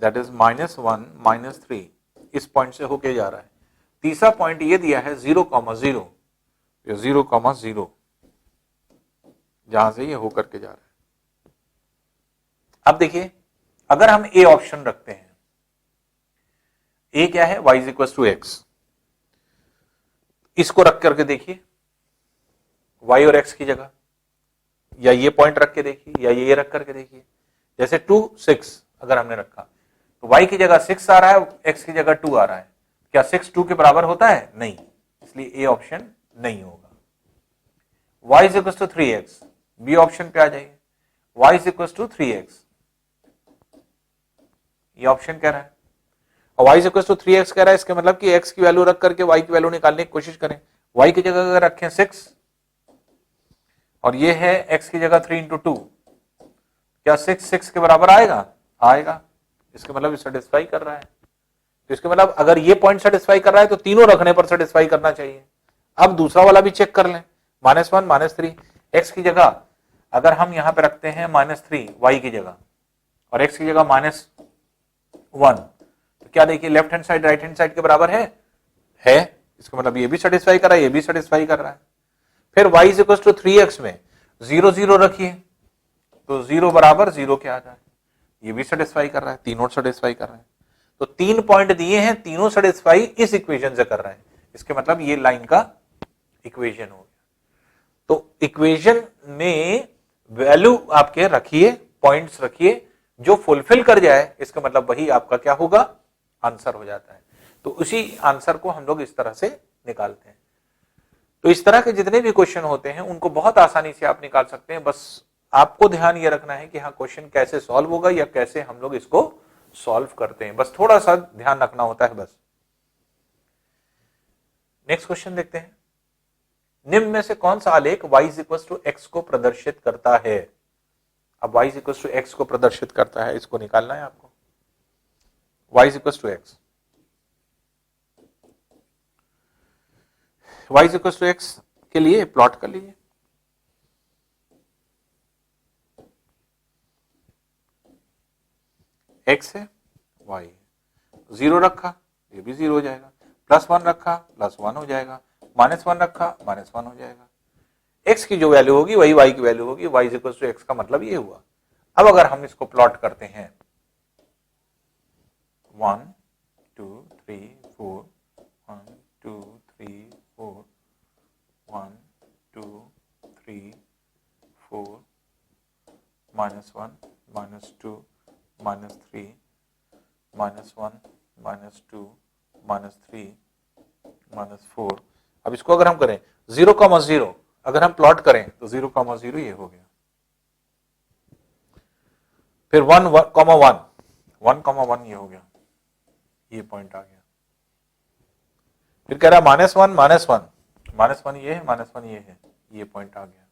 दैट इज -1 -3, इस पॉइंट से होके जा रहा है। तीसरा पॉइंट ये दिया है 0,0 या 0,0 जहां से ये होकर के जा रहा है। अब देखिए, अगर हम ए ऑप्शन रखते हैं, ए क्या है, y is equal to x, इसको रख करके देखिए y और x की जगह, या ये पॉइंट रख के देखिए, या ये रख करके देखिए। जैसे 2 6 अगर हमने रखा तो y की जगह 6 आ रहा है, x की जगह 2 आ रहा है, क्या 6 2 के बराबर होता है? नहीं, इसलिए ए ऑप्शन नहीं होगा। y is equal to 3x, B option पे आ जाइए, y is equal to 3x, ये ऑप्शन कह रहा है, और y is equal to 3x कह रहा है, इसके मतलब कि x की वैल्यू रख करके y की वैल्यू निकालने की कोशिश करें। y की जगह अगर रखें 6 और ये है x की जगह 3 इंटू 2, क्या 6 6 के बराबर आएगा? आएगा, इसके मतलब सेटिस्फाई कर रहा है। तो इसके मतलब अगर ये पॉइंट सेटिस्फाई कर रहा है तो तीनों रखने पर सेटिस्फाई करना चाहिए। अब दूसरा वाला भी चेक कर लें, -1 -3, x की जगह अगर हम यहां पे रखते हैं -3 y की जगह और x की जगह -1, तो क्या देखिए left hand side right hand side के बराबर है, इसका मतलब ये भी सेटिस्फाई कर रहा है, ये भी सेटिस्फाई कर रहा है। फिर y is equal to 3x में 0 0 रखिए तो 0 बराबर 0 के आ जाए, ये भी सेटिस्फाई कर रहा है, तीनों सेटिस्फाई कर रहे हैं। तो 3 पॉइंट दिए हैं, तीनों सेटिस्फाई इस इक्वेशन से कर रहे हैं, इसके मतलब ये लाइन का इक्वेशन हो गया। तो इक्वेशन में वैल्यू आपके रखिए, पॉइंट्स रखिए, जो फुलफिल कर जाए इसका मतलब वही आपका क्या होगा, आंसर हो जाता है। तो उसी आंसर को हम लोग इस तरह से निकालते हैं। तो इस तरह के जितने भी क्वेश्चन होते हैं उनको बहुत आसानी से आप निकाल सकते हैं, बस आपको ध्यान ये रखना है कि हाँ क्वेश्चन कैसे सॉल्व होगा या कैसे हम लोग इसको सॉल्व करते हैं, बस थोड़ा सा ध्यान रखना होता है बस। नेक्स्ट क्वेश्चन देखते हैं, निम्न में से कौन सा आलेख y is equal to x को प्रदर्शित करता है? अब y is equal to x को प्रदर्शित करता है, इसको निकालना है आपको। y is equal to x, y is equal to x के लिए प्लॉट कर लीजिए। x है, y 0 रखा, ये भी 0 हो जाएगा, +1 रखा, +1 हो जाएगा, -1 रखा, -1 हो जाएगा। x की जो वैल्यू होगी वही y की वैल्यू होगी, y is equal to x का मतलब ये हुआ। अब अगर हम इसको प्लॉट करते हैं 1 2 3 4 1 2 3 4 1 2 3 4 -1 -2 -3 -1 -2 -3 -4। अब इसको अगर हम करें 0,0 अगर हम प्लॉट करें तो 0,0 ये हो गया, फिर 1,1 1,1 ये हो गया, ये पॉइंट आ गया। फिर कह रहा -1 -1 ये है, -1 ये है, ये पॉइंट आ गया,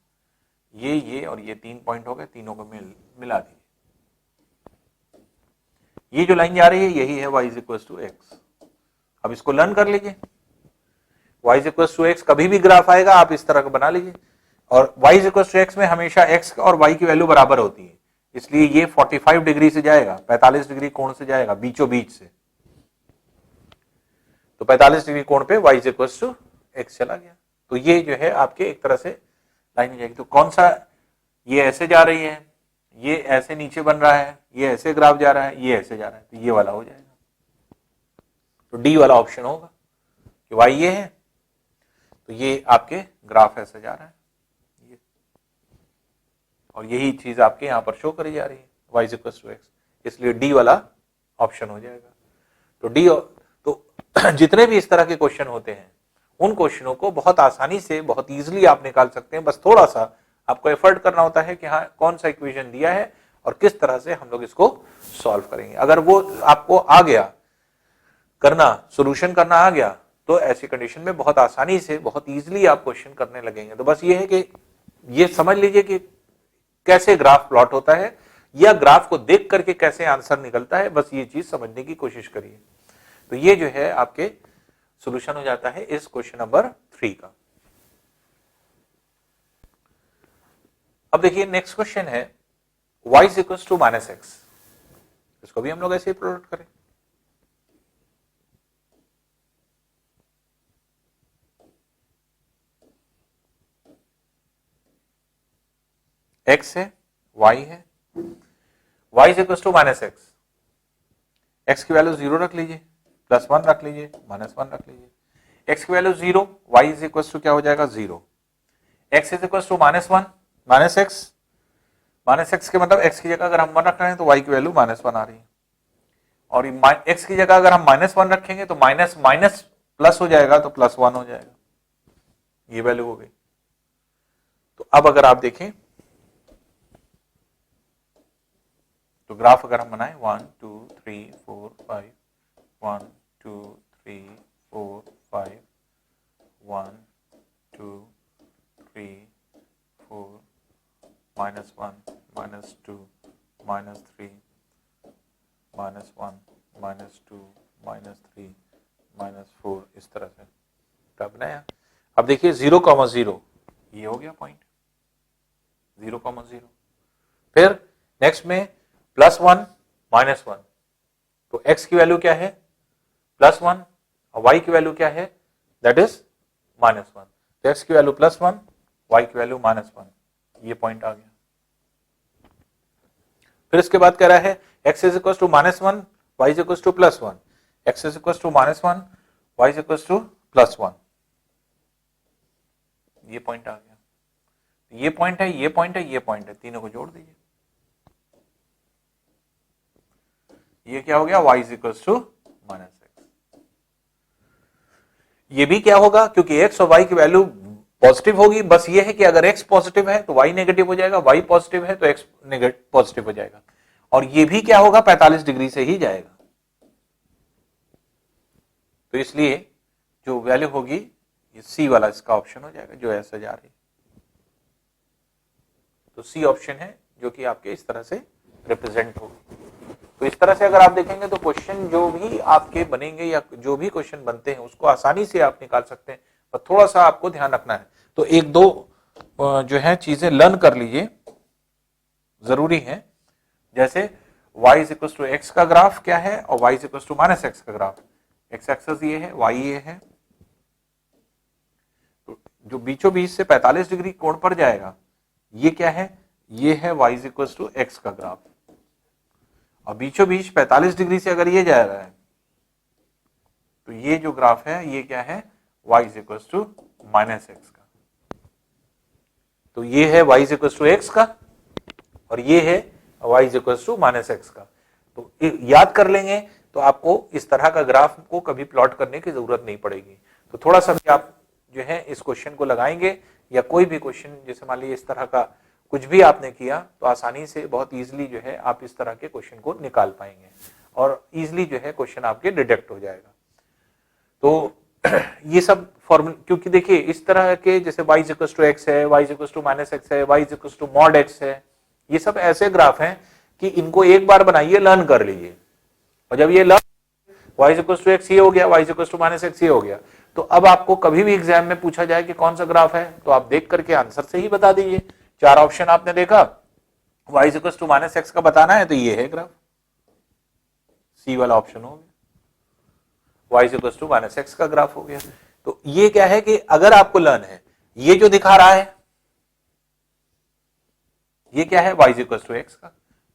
ये और ये 3 पॉइंट हो गए, तीनों को मिला दिए। ये जो लाइन जा रही है यही है y is equal to x। अब इसको लर्न कर लीजिए, y is equal to x कभी भी ग्राफ आएगा आप इस तरह का बना लीजिए, और y is equal to x में हमेशा x और y की वैल्यू बराबर होती है, इसलिए ये 45 डिग्री से जाएगा, 45 डिग्री कोण से जाएगा, बीचों बीच से। तो 45 डिग्री कोण पे y is equal to x चला गया। तो ये जो है आपके एक तरह से लाइन जाएगी। तो कौन सा, ये ऐसे जा रही है, ये ऐसे नीचे बन रहा है, ये ऐसे ग्राफ जा रहा है, ये ऐसे जा रहा है, तो ये वाला हो जाएगा। तो डी वाला ऑप्शन होगा कि y ये है, तो ये आपके ग्राफ ऐसे जा रहा है, ये, और यही चीज आपके यहां पर शो करी जा रही है y is equal to x, इसलिए डी वाला ऑप्शन हो जाएगा। तो डी, तो जितने भी इस तरह के क्वेश्चन होते हैं उन क्वेश्चनों को बहुत आसानी से, बहुत इजीली आप निकाल सकते हैं, बस थोड़ा सा आपको एफर्ट करना होता है कि हाँ कौन सा इक्वेशन दिया है और किस तरह से हम लोग इसको सॉल्व करेंगे। अगर वो आपको आ गया करना, सॉल्यूशन करना आ गया, तो ऐसी कंडीशन में बहुत आसानी से, बहुत इजीली आप क्वेश्चन करने लगेंगे। तो बस ये है कि ये समझ लीजिए कि कैसे ग्राफ प्लॉट होता है या ग्राफ को देख करके कैसे आंसर निकलता है, बस ये चीज समझने की कोशिश करिए। तो ये जो है आपके सॉल्यूशन हो जाता है इस क्वेश्चन नंबर 3 का। अब देखिए नेक्स्ट क्वेश्चन है y is equal to -x, इसको भी हम लोग ऐसे ही प्लॉट करें। x है, y है, y is equal to minus x, x की वैल्यू 0 रख लीजिए, +1 रख लीजिए, -1 रख लीजिए, x की value 0, y is equal to क्या हो जाएगा 0, x is equal to -1 minus x के मतलब x की जगह अगर हम 1 रख रहे हैं तो y की वैल्यू -1 आ रही है, और x की जगह अगर हम -1 रखेंगे तो माइनस माइनस प्लस हो जाएगा तो +1 हो जाएगा, ये वैल्यू हो गई। तो अब अगर आप देखें तो ग्राफ अगर हम बनाएं 1 2 3 4 5 1 2 3 4 5 1 2 3 4 -1 -2 -3 -1 -2 -3 -4 इस तरह से क्या बनाया। अब देखिए 0,0 ये हो गया पॉइंट 0,0। फिर नेक्स्ट में +1 -1, तो x की वैल्यू क्या है +1 और y की वैल्यू क्या है दैट इज -1, तो x की वैल्यू +1 y की वैल्यू -1, ये पॉइंट आ गया। फिर इसके बाद कह रहा है x is equal to -1 y is equal to +1, x is equal to -1 y is equal to +1, ये पॉइंट आ गया। ये पॉइंट है, ये पॉइंट है, ये पॉइंट है, तीनों को जोड़ दीजिए, ये क्या हो गया y is equal to -x। ये भी क्या होगा क्योंकि x और y की वैल्यू पॉजिटिव होगी, बस ये है कि अगर x पॉजिटिव है तो y नेगेटिव हो जाएगा, y पॉजिटिव है तो x पॉजिटिव हो जाएगा, और ये भी क्या होगा 45 डिग्री से ही जाएगा। तो इसलिए जो वैल्यू होगी ये सी वाला इसका ऑप्शन हो जाएगा जो ऐसे जा रही है। तो सी ऑप्शन है जो कि आपके इस तरह से रिप्रेजेंट होगी। तो इस तरह से अगर आप देखेंगे तो क्वेश्चन जो भी आपके बनेंगे या जो भी क्वेश्चन बनते हैं उसको आसानी से आप निकाल सकते हैं, पर थोड़ा सा आपको ध्यान रखना है। तो एक दो जो है चीजें लर्न कर लीजिए, जरूरी है। जैसे y is equal to x का ग्राफ क्या है और y is equal to -x का ग्राफ, x एक्सेस ये है, y ये है, तो जो बीचों बीच से 45 डिग्री कोण पर जाएगा ये क्या है, ये है y is equal to x का ग्राफ, और बीचों बीच 45 डिग्री से अगर ये जा रहा है तो ये जो ग्राफ है ये क्या है y is equal to -x का, तो ये है y is equal to x का और ये है y is equal to -x का। तो याद कर लेंगे तो आपको इस तरह का ग्राफ को कभी प्लॉट करने की जरूरत नहीं पड़ेगी। तो थोड़ा सा भी आप जो है इस क्वेश्चन को लगाएंगे या कोई भी क्वेश्चन जैसे मान लीजिए इस तरह का कुछ भी आपने किया तो आसानी से बहुत इजीली जो है आप इस तरह के क्वेश्चन को निकाल पाएंगे और इजीली जो है क्वेश्चन आपके डिटेक्ट हो जाएगा। तो ये सब फॉर्मूला, क्योंकि देखिए इस तरह के जैसे y is equal to x है, y is equal to -x है, y is equal to mod x है, ये सब ऐसे ग्राफ हैं कि इनको एक बार बनाइए, लर्न कर लीजिए, और जब ये learn y is equal to x ये हो गया, y is equal to -x ये हो गया, तो अब आपको कभी भी एग्जाम में पूछा जाए कि कौन सा ग्राफ है तो आप देख करके आंसर से ही बता दीजिए। 4 ऑप्शन आपने देखा, y is equal to -x का बताना है तो ये है ग्राफ, सी वाला ऑप्शन हो गया, y is equal to -x का ग्राफ हो गया। तो ये क्या है कि अगर आपको लर्न है, ये जो दिखा रहा है ये क्या है y is equal to x का,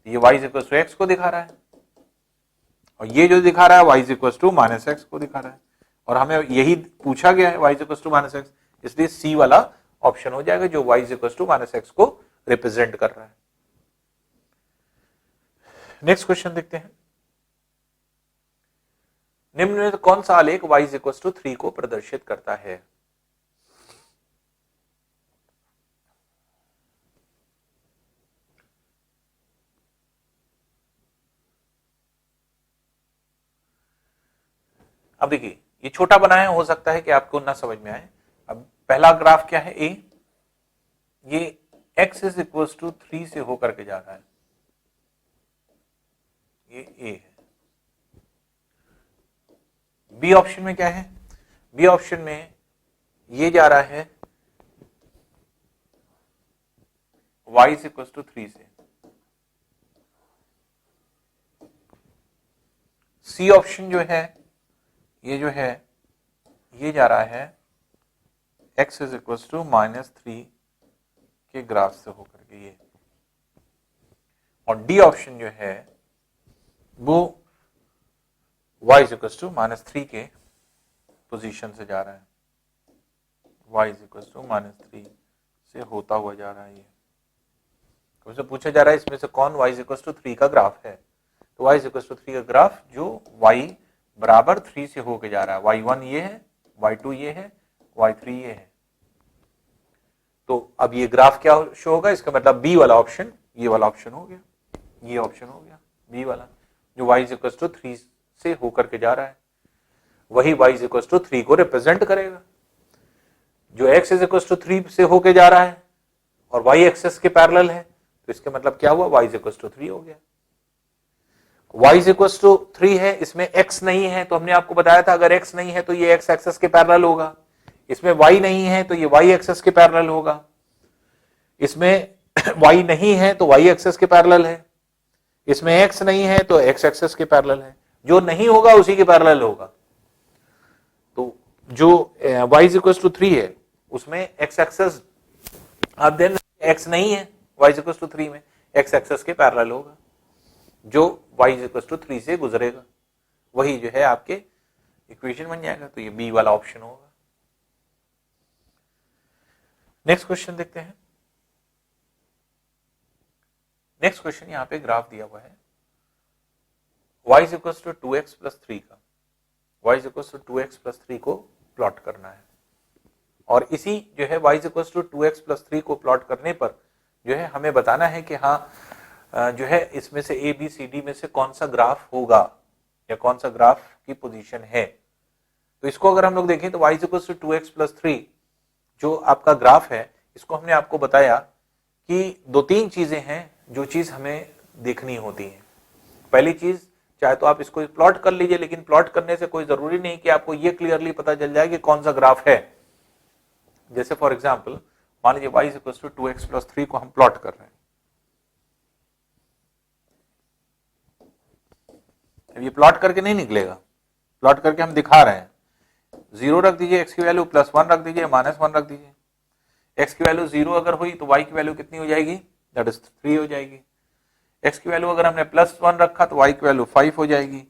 ये y is equal to x को दिखा रहा है, और ये जो दिखा रहा है y is equal to -x को दिखा रहा है, और हमें यही पूछा गया है y is equal to -x, इसलिए सी वाला ऑप्शन हो जाएगा जो y is equal to -x को रिप्रेजेंट कर रहा है। नेक्स्ट क्वेश्चन देखते हैं, निम्न में कौन सा आलेख y इज इक्वल टू 3 को प्रदर्शित करता है। अब देखिए ये छोटा बनाया हो सकता है कि आपको ना समझ में आए। अब पहला ग्राफ क्या है, ए, ये x इज इक्वल टू 3 से होकर के जा रहा है, ये ए है। बी ऑप्शन में क्या है, बी ऑप्शन में ये जा रहा है y इज इक्वल टू 3 से। सी ऑप्शन जो है ये जो है ये जा रहा है x इज इक्वल टू -3 के ग्राफ से होकर के ये, और डी ऑप्शन जो है वो y इज इक्वल टू -3 के पोजीशन से जा रहा है, y इज इक्वल टू -3 से होता हुआ जा रहा है। ये तो पूछा जा रहा है इसमें से कौन y इज इक्वल टू 3 का ग्राफ है, तो y इज इक्वल टू 3 का ग्राफ जो y बराबर 3 से होके जा रहा है, y1 ये है, y2 ये है, y3 ये है। तो अब ये ग्राफ क्या शो होगा, इसका मतलब बी वाला ऑप्शन, ये वाला ऑप्शन हो गया, ये ऑप्शन हो गया बी वाला, जो y इज इक्वल टू 3 से होकर के जा रहा है, वही y इज इक्वल टू 3 को रिप्रेजेंट करेगा। जो x इज इक्वल टू 3 से होके जा रहा है और y एक्सेस के पैरेलल है, तो इसका मतलब क्या हुआ, y इज इक्वल टू 3 हो गया। y इज इक्वल टू 3 है, इसमें x नहीं है, तो हमने आपको बताया था अगर x नहीं है तो ये x एक्सेस के पैरेलल होगा, इसमें y नहीं है तो ये y एक्सेस के पैरेलल होगा, इसमें y नहीं है तो y एक्सेस के पैरेलल है, इसमें x नहीं है तो x एक्सेस के पैरेलल है, जो नहीं होगा उसी के पैरेलल होगा। तो जो y इज इक्वल टू 3 है उसमें x एक्सेस आप देन x नहीं है y इज इक्वल टू 3 में, x एक्सेस के पैरेलल होगा, जो y इज इक्वल टू 3 से गुजरेगा, वही जो है आपके इक्वेशन बन जाएगा। तो ये बी वाला ऑप्शन होगा। नेक्स्ट क्वेश्चन देखते हैं। नेक्स्ट क्वेश्चन यहां पे ग्राफ दिया हुआ है, y is equal to 2x plus 3 का, y is equal to 2x plus 3 को प्लॉट करना है, और इसी जो है y is equal to 2x plus 3 को प्लॉट करने पर जो है हमें बताना है कि हाँ जो है इसमें से ए बी सी डी में से कौन सा ग्राफ होगा या कौन सा ग्राफ की पोजीशन है। तो इसको अगर हम लोग देखें तो y is equal to 2x plus 3 जो आपका ग्राफ है, इसको हमने आपको बताया कि दो तीन चीजें हैं जो चीज हमें देखनी होती है। पहली चीज, चाहे तो आप इसको प्लॉट कर लीजिए, लेकिन प्लॉट करने से कोई जरूरी नहीं कि आपको ये क्लियरली पता चल जाए कि कौन सा ग्राफ है। जैसे फॉर एग्जांपल मान लीजिए y is equal to 2x plus 3 को हम प्लॉट कर रहे हैं, अब ये प्लॉट करके नहीं निकलेगा, प्लॉट करके हम दिखा रहे हैं। 0 रख दीजिए, x की वैल्यू +1 रख दीजिए, -1 रख दीजिए। x की वैल्यू 0 अगर हुई तो y की वैल्यू कितनी हो जाएगी, दैट इज 3 हो जाएगी। x की वैल्यू अगर हमने +1 रखा तो y की वैल्यू 5 हो जाएगी।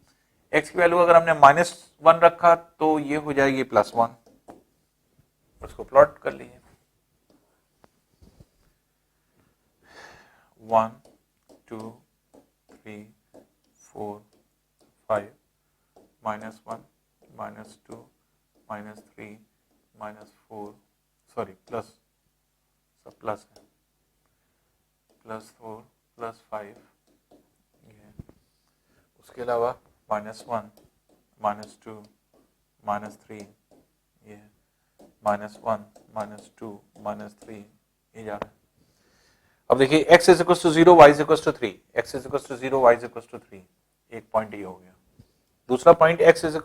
x की वैल्यू अगर हमने -1 रखा तो ये हो जाएगी +1। उसको प्लॉट कर लीजिए, 1 2 3 4 5 -1 -2 -3 -4 सॉरी प्लस सब प्लस है, +4 +5 ये, उसके अलावा -1 -2 -3 ये, -1 -2 -3 ये जा रहा है। अब देखिए x is equal to 0 y is equal to 3, x is equal to 0 y is equal to 3, एक पॉइंट ये हो गया। दूसरा point x is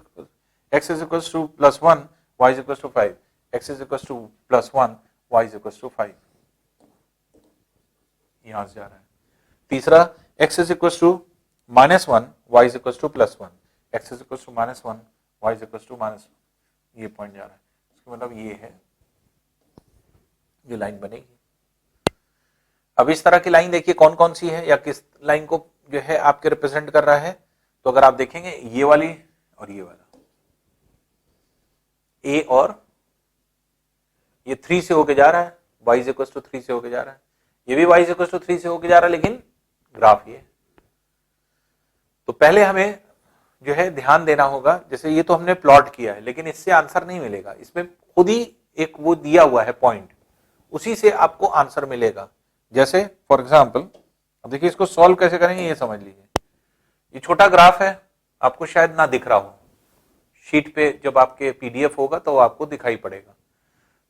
equal to +1 y is equal to 5, x is equal to +1 y is equal to 5, यहां से जा रहा है। तीसरा x is equal to -1 y is equal to +1, x is equal to -1 y is equal to -1, ये point जा रहा है। इसका मतलब ये है जो लाइन बनेगी। अब इस तरह की लाइन देखिए कौन कौन सी है या किस लाइन को जो है आपके रिप्रेजेंट कर रहा है। तो अगर आप देखेंगे ये वाली और ये वाला, ए और ये 3 से होके जा रहा है, y इज इक्वल टू 3 से होके जा रहा है, ये भी y इज इक्वल टू 3 से होके जा रहा है, लेकिन ग्राफ ये। तो पहले हमें जो है ध्यान देना होगा, जैसे ये तो हमने प्लॉट किया है लेकिन इससे आंसर नहीं मिलेगा, इसमें खुद ही एक वो दिया हुआ है पॉइंट, उसी से आपको आंसर मिलेगा। जैसे फॉर एग्जांपल अब देखिए इसको सॉल्व कैसे करेंगे ये समझ लीजिए। ये छोटा ग्राफ है, आपको शायद ना दिख रहा हो, शीट पे जब आपके पीडीएफ होगा तो आपको दिखाई पड़ेगा।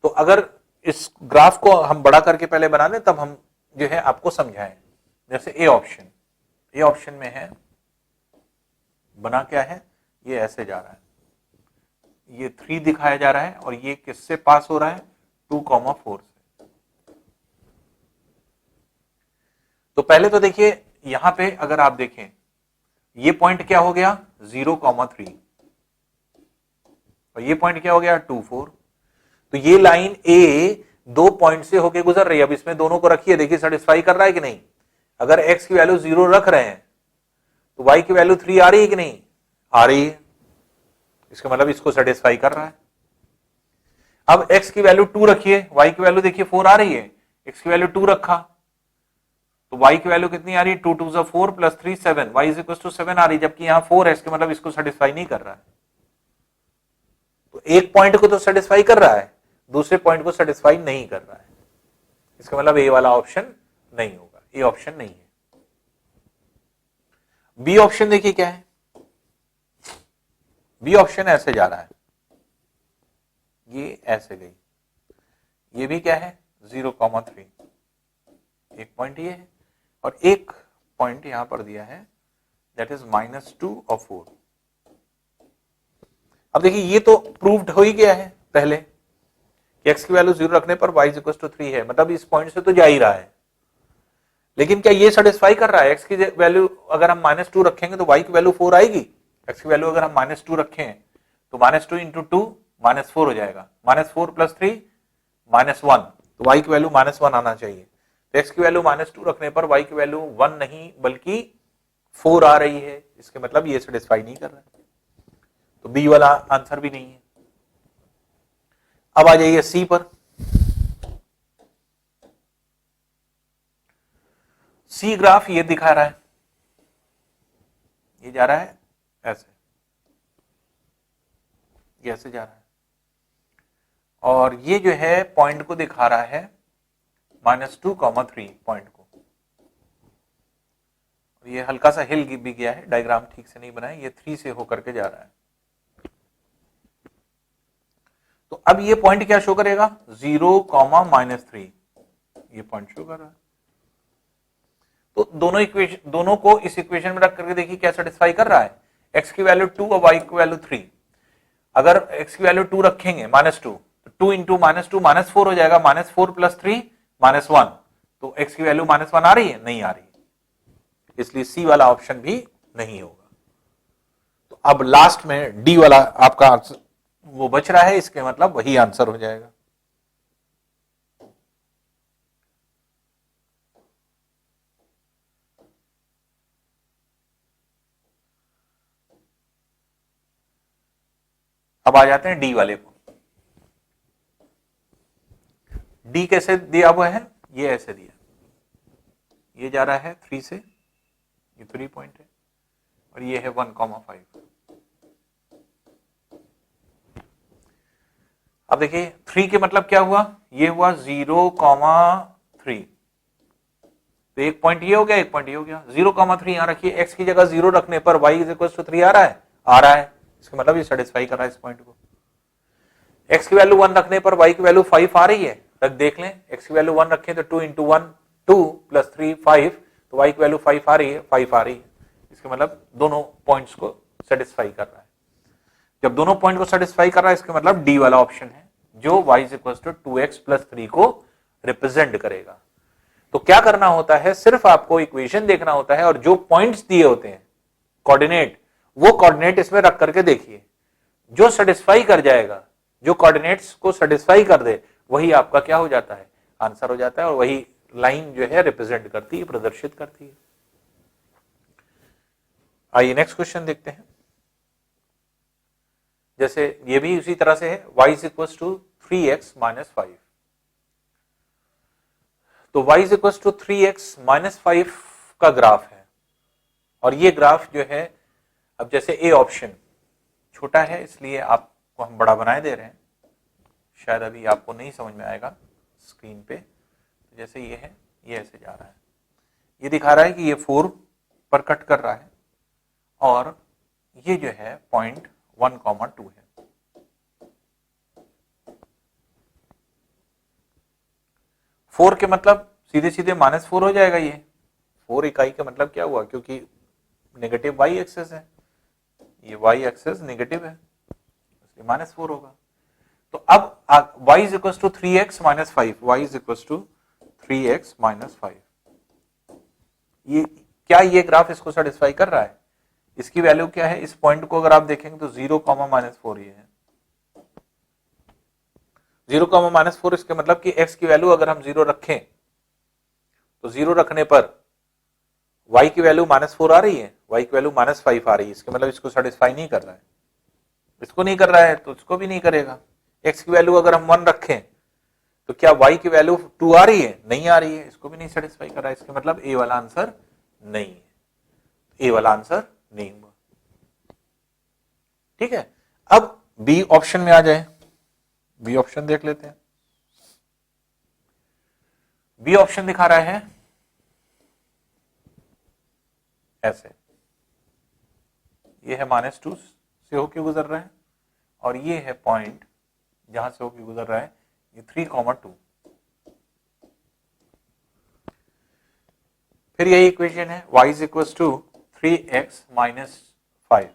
तो अगर इस ग्राफ को हम बड़ा करके पहले बना दें तब हम जो है आपको समझाएं। जैसे ए ऑप्शन में है, बना क्या है, ये ऐसे जा रहा है, ये 3 दिखाया जा रहा है और ये किससे पास हो रहा है, 2,4 से। तो पहले तो देखिए यहां पे अगर आप देखें ये पॉइंट क्या हो गया 0,3 और ये पॉइंट क्या हो गया 2,4। तो ये लाइन ए 2 पॉइंट से होके गुजर रही है। अब इसमें दोनों को रखिए, देखिए सेटिस्फाई कर रहा है कि नहीं। अगर x की वैल्यू 0 रख रहे हैं तो y की वैल्यू 3 आ रही है कि नहीं? आ रही है, इसका मतलब इसको सेटिस्फाई कर रहा है। अब x की वैल्यू 2 रखिए, y की वैल्यू देखिए 4 आ रही है, x की वैल्यू 2 रखा तो y की वैल्यू कितनी आ रही है? 2 2 4 plus 3 7, y is equal to 7 आ रही है, जबकि यहां 4 है, इसका मतलब इसको सेटिस्फाई नहीं कर रहा है। तो एक पॉइंट को तो सेटिस्फाई कर रहा है, दूसरे पॉइंट को सेटिस्फाई नहीं कर रहा है, इसका मतलब ए वाला ऑप्शन नहीं होगा, ए ऑप्शन नहीं है। बी ऑप्शन देखिए क्या है, बी ऑप्शन ऐसे जा रहा है, ये ऐसे गई, ये भी क्या है 0,3, एक पॉइंट ये है और एक पॉइंट यहां पर दिया है दैट इज -2 और 4। अब देखिए ये तो प्रूव्ड हो ही गया है पहले कि x की वैल्यू 0 रखने पर y इक्वल टू 3 है, मतलब इस पॉइंट से तो जा ही रहा है। लेकिन क्या ये सेटिस्फाई कर रहा है? x की वैल्यू अगर हम -2 रखेंगे तो y की वैल्यू 4 आएगी। x की वैल्यू अगर हम -2 रखें तो -2 इंटू 2 -4 हो जाएगा, -4 प्लस 3 -1, तो y की वैल्यू -1 आना चाहिए। तो x की वैल्यू -2 रखने पर y की वैल्यू 1 नहीं बल्कि 4 आ रही है, इसके मतलब ये सेटिस्फाई नहीं कर रहा है, तो बी वाला आंसर भी नहीं है। अब आ जाइए सी पर। सी ग्राफ ये दिखा रहा है, ये जा रहा है ऐसे, ये ऐसे जा रहा है और ये जो है पॉइंट को दिखा रहा है -2,3 पॉइंट को। ये हल्का सा हिल भी गया है, डायग्राम ठीक से नहीं बना है, ये 3 से होकर के जा रहा है। तो अब ये पॉइंट क्या शो करेगा? 0,-3, ये पॉइंट शो कर रहा है। तो दोनों को इस इक्वेशन में रख करके देखिए क्या सेटिस्फाई कर रहा है। x की वैल्यू 2 और y की वैल्यू 3, अगर x की वैल्यू 2 रखेंगे -2 तो 2 इंटू -2 -4 हो जाएगा, -4 प्लस 3 -1, तो x की वैल्यू -1 आ रही है? नहीं आ रही, इसलिए सी वाला ऑप्शन भी नहीं होगा। तो अब लास्ट में डी वाला आपका आंसर वो बच रहा है, इसके मतलब वही आंसर हो जाएगा। अब आ जाते हैं डी वाले को। डी कैसे दिया हुआ है? ये ऐसे दिया, ये जा रहा है 3 से, ये 3 पॉइंट है और ये है 1,5। अब देखिए 3 के मतलब क्या हुआ? ये हुआ 0,3, तो एक पॉइंट ये हो गया, एक पॉइंट ये हो गया। 0,3 यहां रखिए, x की जगह 0 रखने पर y इज इक्वल टू 3 आ रहा है? आ रहा है, इसका मतलब ये सेटिस्फाई कर रहा है इस पॉइंट को। x की वैल्यू 1 रखने पर y की वैल्यू 5 आ रही है, तक देख लें, x की वैल्यू 1 रखें तो 2 इंटू 1 2 प्लस 3 5, तो y की वैल्यू 5 आ रही है, 5 आ रही है, इसका मतलब दोनों पॉइंट्स को सेटिस्फाई कर रहा है। जब दोनों पॉइंट को सेटिस्फाई कर रहा है, इसका मतलब डी वाला ऑप्शन है जो y is equal to 2x plus 3 को रिप्रेजेंट करेगा। तो क्या करना होता है, सिर्फ आपको इक्वेशन देखना होता है और जो पॉइंट्स दिए होते हैं कोऑर्डिनेट, वो कोऑर्डिनेट इसमें रख करके देखिए, जो सेटिस्फाई कर जाएगा, जो कोऑर्डिनेट्स को सेटिस्फाई कर दे, वही आपका क्या हो जाता है? आंसर हो जाता है, और वही लाइन जो है रिप्रेजेंट करती है, प्रदर्शित करती है। आइए नेक्स्ट क्वेश्चन देखते हैं। जैसे ये भी उसी तरह से है, y is equal to 3x minus 5, तो y is equal to 3x minus 5 का ग्राफ है, और ये ग्राफ जो है, अब जैसे ए ऑप्शन छोटा है इसलिए आपको हम बड़ा बनाए दे रहे हैं, शायद अभी आपको नहीं समझ में आएगा स्क्रीन पे। तो जैसे ये है, ये ऐसे जा रहा है, ये दिखा रहा है कि ये 4 पर कट कर रहा है और ये जो है पॉइंट 1,2 है। फोर के मतलब सीधे सीधे -4 हो जाएगा। ये 4 इकाई का मतलब क्या हुआ, क्योंकि नेगेटिव वाई एक्सेस है, ये वाई एक्सेस नेगेटिव है, इसलिए -4 होगा। तो अब y is equal to 3x minus 5, y is equal to 3x minus 5, ये क्या ये ग्राफ इसको सेटिस्फाई कर रहा है? इसकी वैल्यू क्या है? इस पॉइंट को अगर आप देखेंगे तो 0,-4 ये है, 0,-4, इसके मतलब कि x की वैल्यू अगर हम 0 रखें तो 0 रखने पर y की वैल्यू -4 आ रही है, y की वैल्यू -5 आ रही है, इसके मतलब इसको सेटिस्फाई नहीं कर रहा है, इसको नहीं कर रहा है तो इसको भी नहीं करेगा। x की वैल्यू अगर हम 1 रखें तो क्या y की वैल्यू 2 आ रही है, नहीं आ रही है, इसको भी नहीं सेटिस्फाई कर रहा है, इसके मतलब ए वाला आंसर नहीं है, ए वाला आंसर नहीं हुआ। ठीक है, अब बी ऑप्शन में आ जाए, बी ऑप्शन देख लेते हैं। बी ऑप्शन दिखा रहा है ऐसे, ये है -2 से होके गुजर रहा है और ये है पॉइंट जहां से होके गुजर रहा है, ये 3,2। फिर यही इक्वेशन है y is equal to 3x - 5।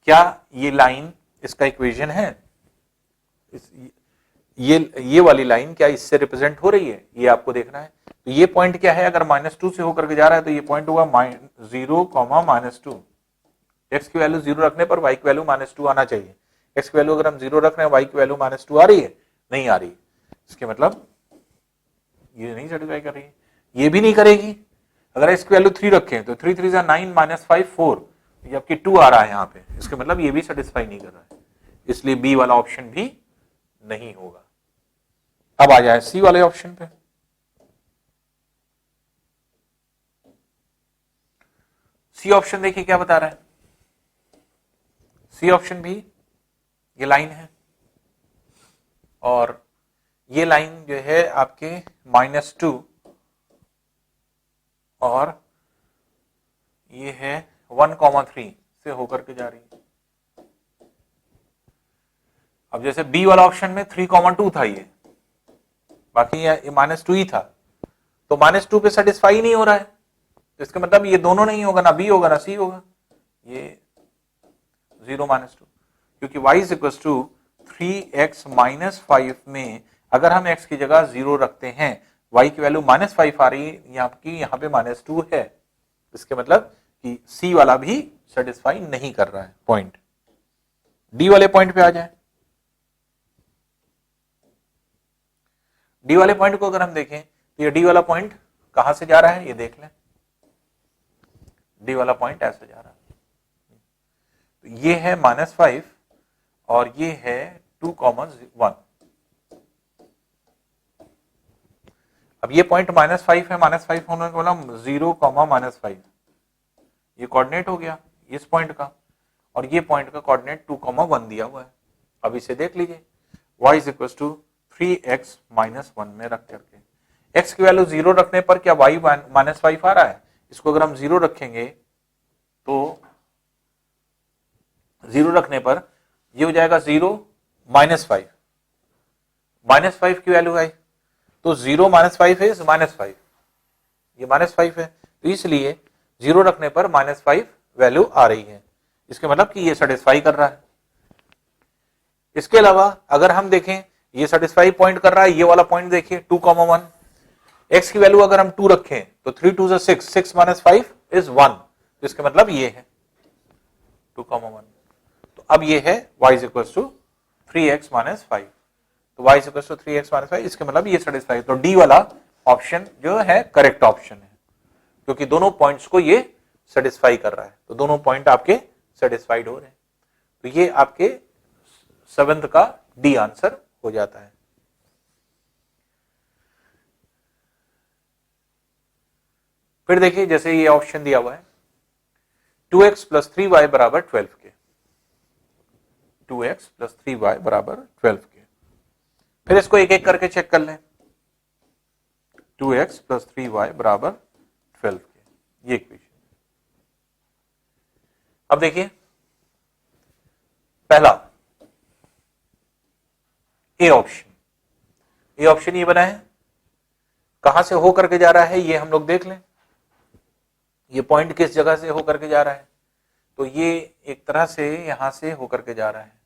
क्या ये लाइन इसका इक्वेशन है? ये वाली लाइन क्या इससे रिप्रेजेंट हो रही है, ये आपको देखना है। तो ये पॉइंट क्या है, अगर -2 से होकर के जा रहा है तो ये पॉइंट होगा 0, -2। x की वैल्यू 0 रखने पर y की वैल्यू -2 आना चाहिए। x की वैल्यू अगर हम 0 रख रहे हैं, y की वैल्यू -2 आ रही है, नहीं आ रही, इसके मतलब ये नहीं सेटिस्फाई कर रही है, ये भी नहीं करेगी। अगर x की वैल्यू 3 रखें तो 3 3 9 -5 4, जबकि 2 आ रहा है यहाँ पे, इसके मतलब ये भी सेटिस्फाई नहीं कर रहा है, इसलिए बी वाला ऑप्शन भी नहीं होगा। अब आ जाए सी वाले ऑप्शन पे। सी ऑप्शन देखिए क्या बता रहा है, सी ऑप्शन भी ये लाइन है और ये लाइन जो है आपके -2 और ये है 1,3 से होकर के जा रही है। अब जैसे बी वाला ऑप्शन में 3,2 था ये, बाकी ये -2 ही था, तो -2 पे सेटिस्फाई नहीं हो रहा है, तो इसका मतलब ये दोनों नहीं होगा, ना बी होगा ना सी होगा, ये 0 -2, क्योंकि y is equal to 3x - 5 में अगर हम x की जगह 0 रखते हैं, y की वैल्यू -5 आ रही है, यहाँ पे -2 है, इसके मतलब कि सी वाला भी सेटिस्फाई नहीं कर रहा है पॉइंट। डी वाले पॉइंट पे आ जाए, डी वाले पॉइंट को अगर हम देखें तो ये डी वाला पॉइंट कहां से जा रहा है, ये देख लें, डी वाला पॉइंट ऐसे जा रहा है, तो ये है -5 और ये है 2,1। अब ये पॉइंट -5 है, -5 होने का मतलब 0, -5, ये कोऑर्डिनेट हो गया इस पॉइंट का, और ये पॉइंट का कोऑर्डिनेट 2,1 दिया हुआ है। अब इसे देख लीजिए, y is equal to 3x - 1 में रख करके, x की वैल्यू 0 रखने पर क्या y -5 आ रहा है, इसको अगर हम 0 रखेंगे तो 0 रखने पर ये हो जाएगा 0 -5, -5 की वैल्यू है, तो 0 -5 है, -5, ये -5 है, तो इसलिए 0 रखने पर -5 वैल्यू आ रही है, इसके मतलब कि ये सेटिस्फाई कर रहा है। इसके अलावा अगर हम देखें ये सेटिस्फाई पॉइंट कर रहा है, ये वाला पॉइंट देखिए 2,1, x की वैल्यू अगर हम 2 रखें तो 3 2 6, 6 - 5 इज 1, तो इसके मतलब ये है 2,1। तो अब ये है y is equal to 3x - 5, तो y is equal to 3x - 5, इसके मतलब ये सेटिस्फाई, तो डी वाला ऑप्शन जो है करेक्ट ऑप्शन है, क्योंकि दोनों पॉइंट्स को ये सेटिस्फाई कर रहा है, तो दोनों पॉइंट आपके सेटिस्फाइड हो रहे हैं, तो ये आपके 7th का डी आंसर हो जाता है। फिर देखिए जैसे ये ऑप्शन दिया हुआ है 2x + 3y बराबर 12 के, 2x + 3y बराबर 12 के, फिर इसको एक एक करके चेक कर लें, 2x + 3y बराबर 12 के, ये इक्वेशन। अब देखिए पहला ए ऑप्शन, ए ऑप्शन ये बना है, कहां से होकर के जा रहा है ये हम लोग देख लें, ये पॉइंट किस जगह से होकर के जा रहा है, तो ये एक तरह से यहां से होकर के जा रहा है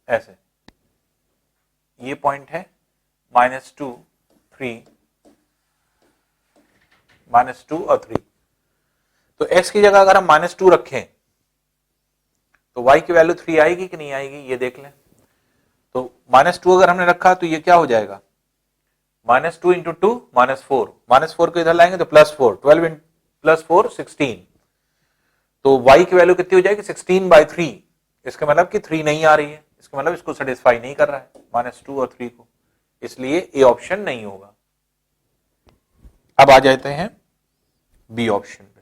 ऐसे, ये पॉइंट है -2 3, -2 और 3, तो x की जगह अगर हम -2 रखें तो y की वैल्यू 3 आएगी कि नहीं आएगी, ये देख लें। तो -2 अगर हमने रखा तो ये क्या हो जाएगा, -2 इंटू 2 -4, -4 को इधर लाएंगे तो +4, 12 +4 16, तो y की वैल्यू कितनी हो जाएगी 16/3। इसका मतलब कि 3 नहीं आ रही है, इसका मतलब इसको सेटिस्फाई नहीं कर रहा है -2 और 3 को, इसलिए ए ऑप्शन नहीं होगा। अब आ जाते हैं बी ऑप्शन पे।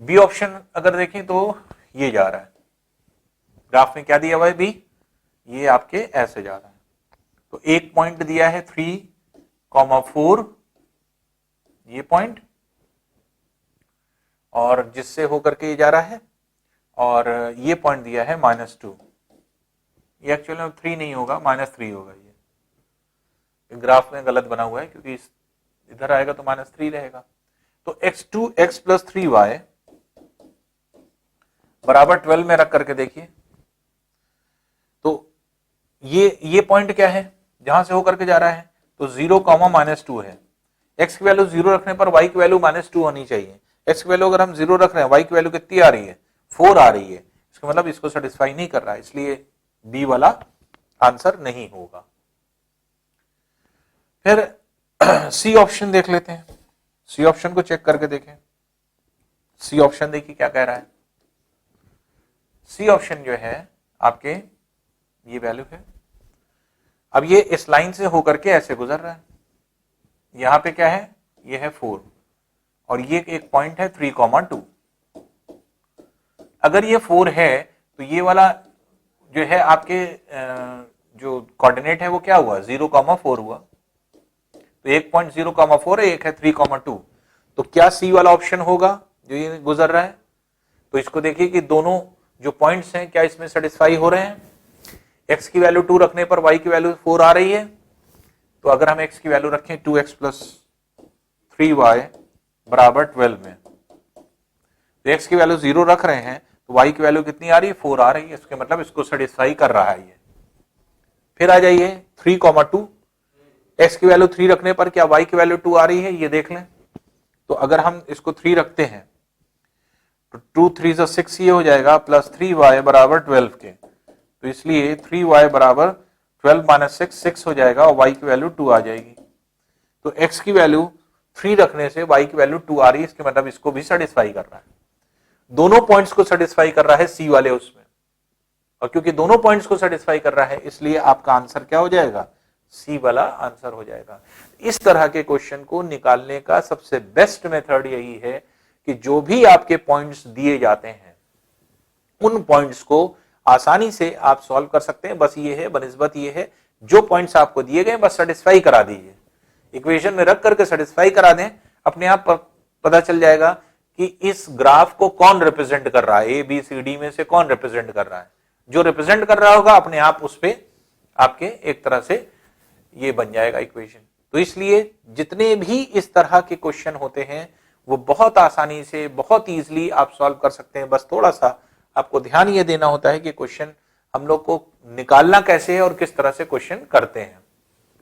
बी ऑप्शन अगर देखें तो ये जा रहा है, ग्राफ में क्या दिया हुआ है बी, ये आपके ऐसे जा रहा है, तो एक पॉइंट दिया है 3,4 ये पॉइंट, और जिससे होकर के ये जा रहा है, और ये पॉइंट दिया है -2, ये एक्चुअली में 3 नहीं होगा, -3 होगा। ये ग्राफ में गलत बना हुआ है क्योंकि इधर आएगा तो -3 रहेगा। तो x + 3y बराबर 12 में रख करके देखिए, तो ये पॉइंट क्या है जहां से होकर के जा रहा है, तो 0, -2 है। x की वैल्यू 0 रखने पर y की वैल्यू -2 होनी चाहिए। x की वैल्यू अगर हम 0 रख रहे हैं, y की वैल्यू कितनी आ रही है 4 आ रही है, इसका मतलब इसको सेटिस्फाई नहीं कर रहा है, इसलिए बी वाला आंसर नहीं होगा। फिर सी ऑप्शन देख लेते हैं, सी ऑप्शन को चेक करके देखें। सी ऑप्शन देखिए क्या कह रहा है। सी ऑप्शन जो है आपके ये वैल्यू है, अब ये इस लाइन से होकर के ऐसे गुजर रहा है, यहां पे क्या है, ये है 4 और ये एक पॉइंट है 3,2। अगर ये 4 है तो ये वाला जो है आपके जो कोऑर्डिनेट है वो क्या हुआ 0,4 हुआ, तो एक पॉइंट 0,4 है, एक है 3,2, तो क्या सी वाला ऑप्शन होगा जो ये गुजर रहा है। तो इसको देखिए कि दोनों जो पॉइंट्स हैं क्या इसमें सेटिस्फाई हो रहे हैं। x की वैल्यू 2 रखने पर y की वैल्यू 4 आ रही है, तो अगर हम x की वैल्यू रखें 2x + 3y बराबर 12 में, तो x की वैल्यू 0 रख रहे हैं तो y की वैल्यू कितनी आ रही है 4 आ रही है, इसके मतलब इसको सेटिस्फाई कर रहा है ये। फिर आ जाइए 3,2, x की वैल्यू 3 रखने पर क्या y की वैल्यू 2 आ रही है, ये देख लें। तो अगर हम इसको 3 रखते हैं तो 2 3 6 ये हो जाएगा, +3y बराबर 12 के, तो इसलिए 3y बराबर 12 - 6 हो जाएगा और y की वैल्यू 2 आ जाएगी। तो x की वैल्यू 3 रखने से y की वैल्यू 2 आ रही है, इसके मतलब इसको भी सेटिस्फाई कर रहा है, दोनों पॉइंट्स को सेटिस्फाई कर रहा है सी वाले उसमें, और क्योंकि दोनों पॉइंट्स को सेटिस्फाई कर रहा है इसलिए आपका आंसर क्या हो जाएगा, सी वाला आंसर हो जाएगा। इस तरह के क्वेश्चन को निकालने का सबसे बेस्ट मेथड यही है कि जो भी आपके पॉइंट्स दिए जाते हैं उन पॉइंट्स को आसानी से आप सॉल्व कर सकते हैं। बस ये है बनिस्बत ये है, जो पॉइंट्स आपको दिए गए बस सेटिस्फाई करा दीजिए, इक्वेशन में रख करके सेटिस्फाई करा दें, अपने आप पता चल जाएगा कि इस ग्राफ को कौन रिप्रेजेंट कर रहा है, ए बी सी डी में से कौन रिप्रेजेंट कर रहा है। जो रिप्रेजेंट कर रहा होगा अपने आप उस पे आपके एक तरह से ये बन जाएगा इक्वेशन। तो इसलिए जितने भी इस तरह के क्वेश्चन होते हैं वो बहुत आसानी से बहुत इजीली आप सॉल्व कर सकते हैं। बस थोड़ा सा आपको ध्यान ये देना होता है कि क्वेश्चन हम लोग को निकालना कैसे है और किस तरह से क्वेश्चन करते हैं।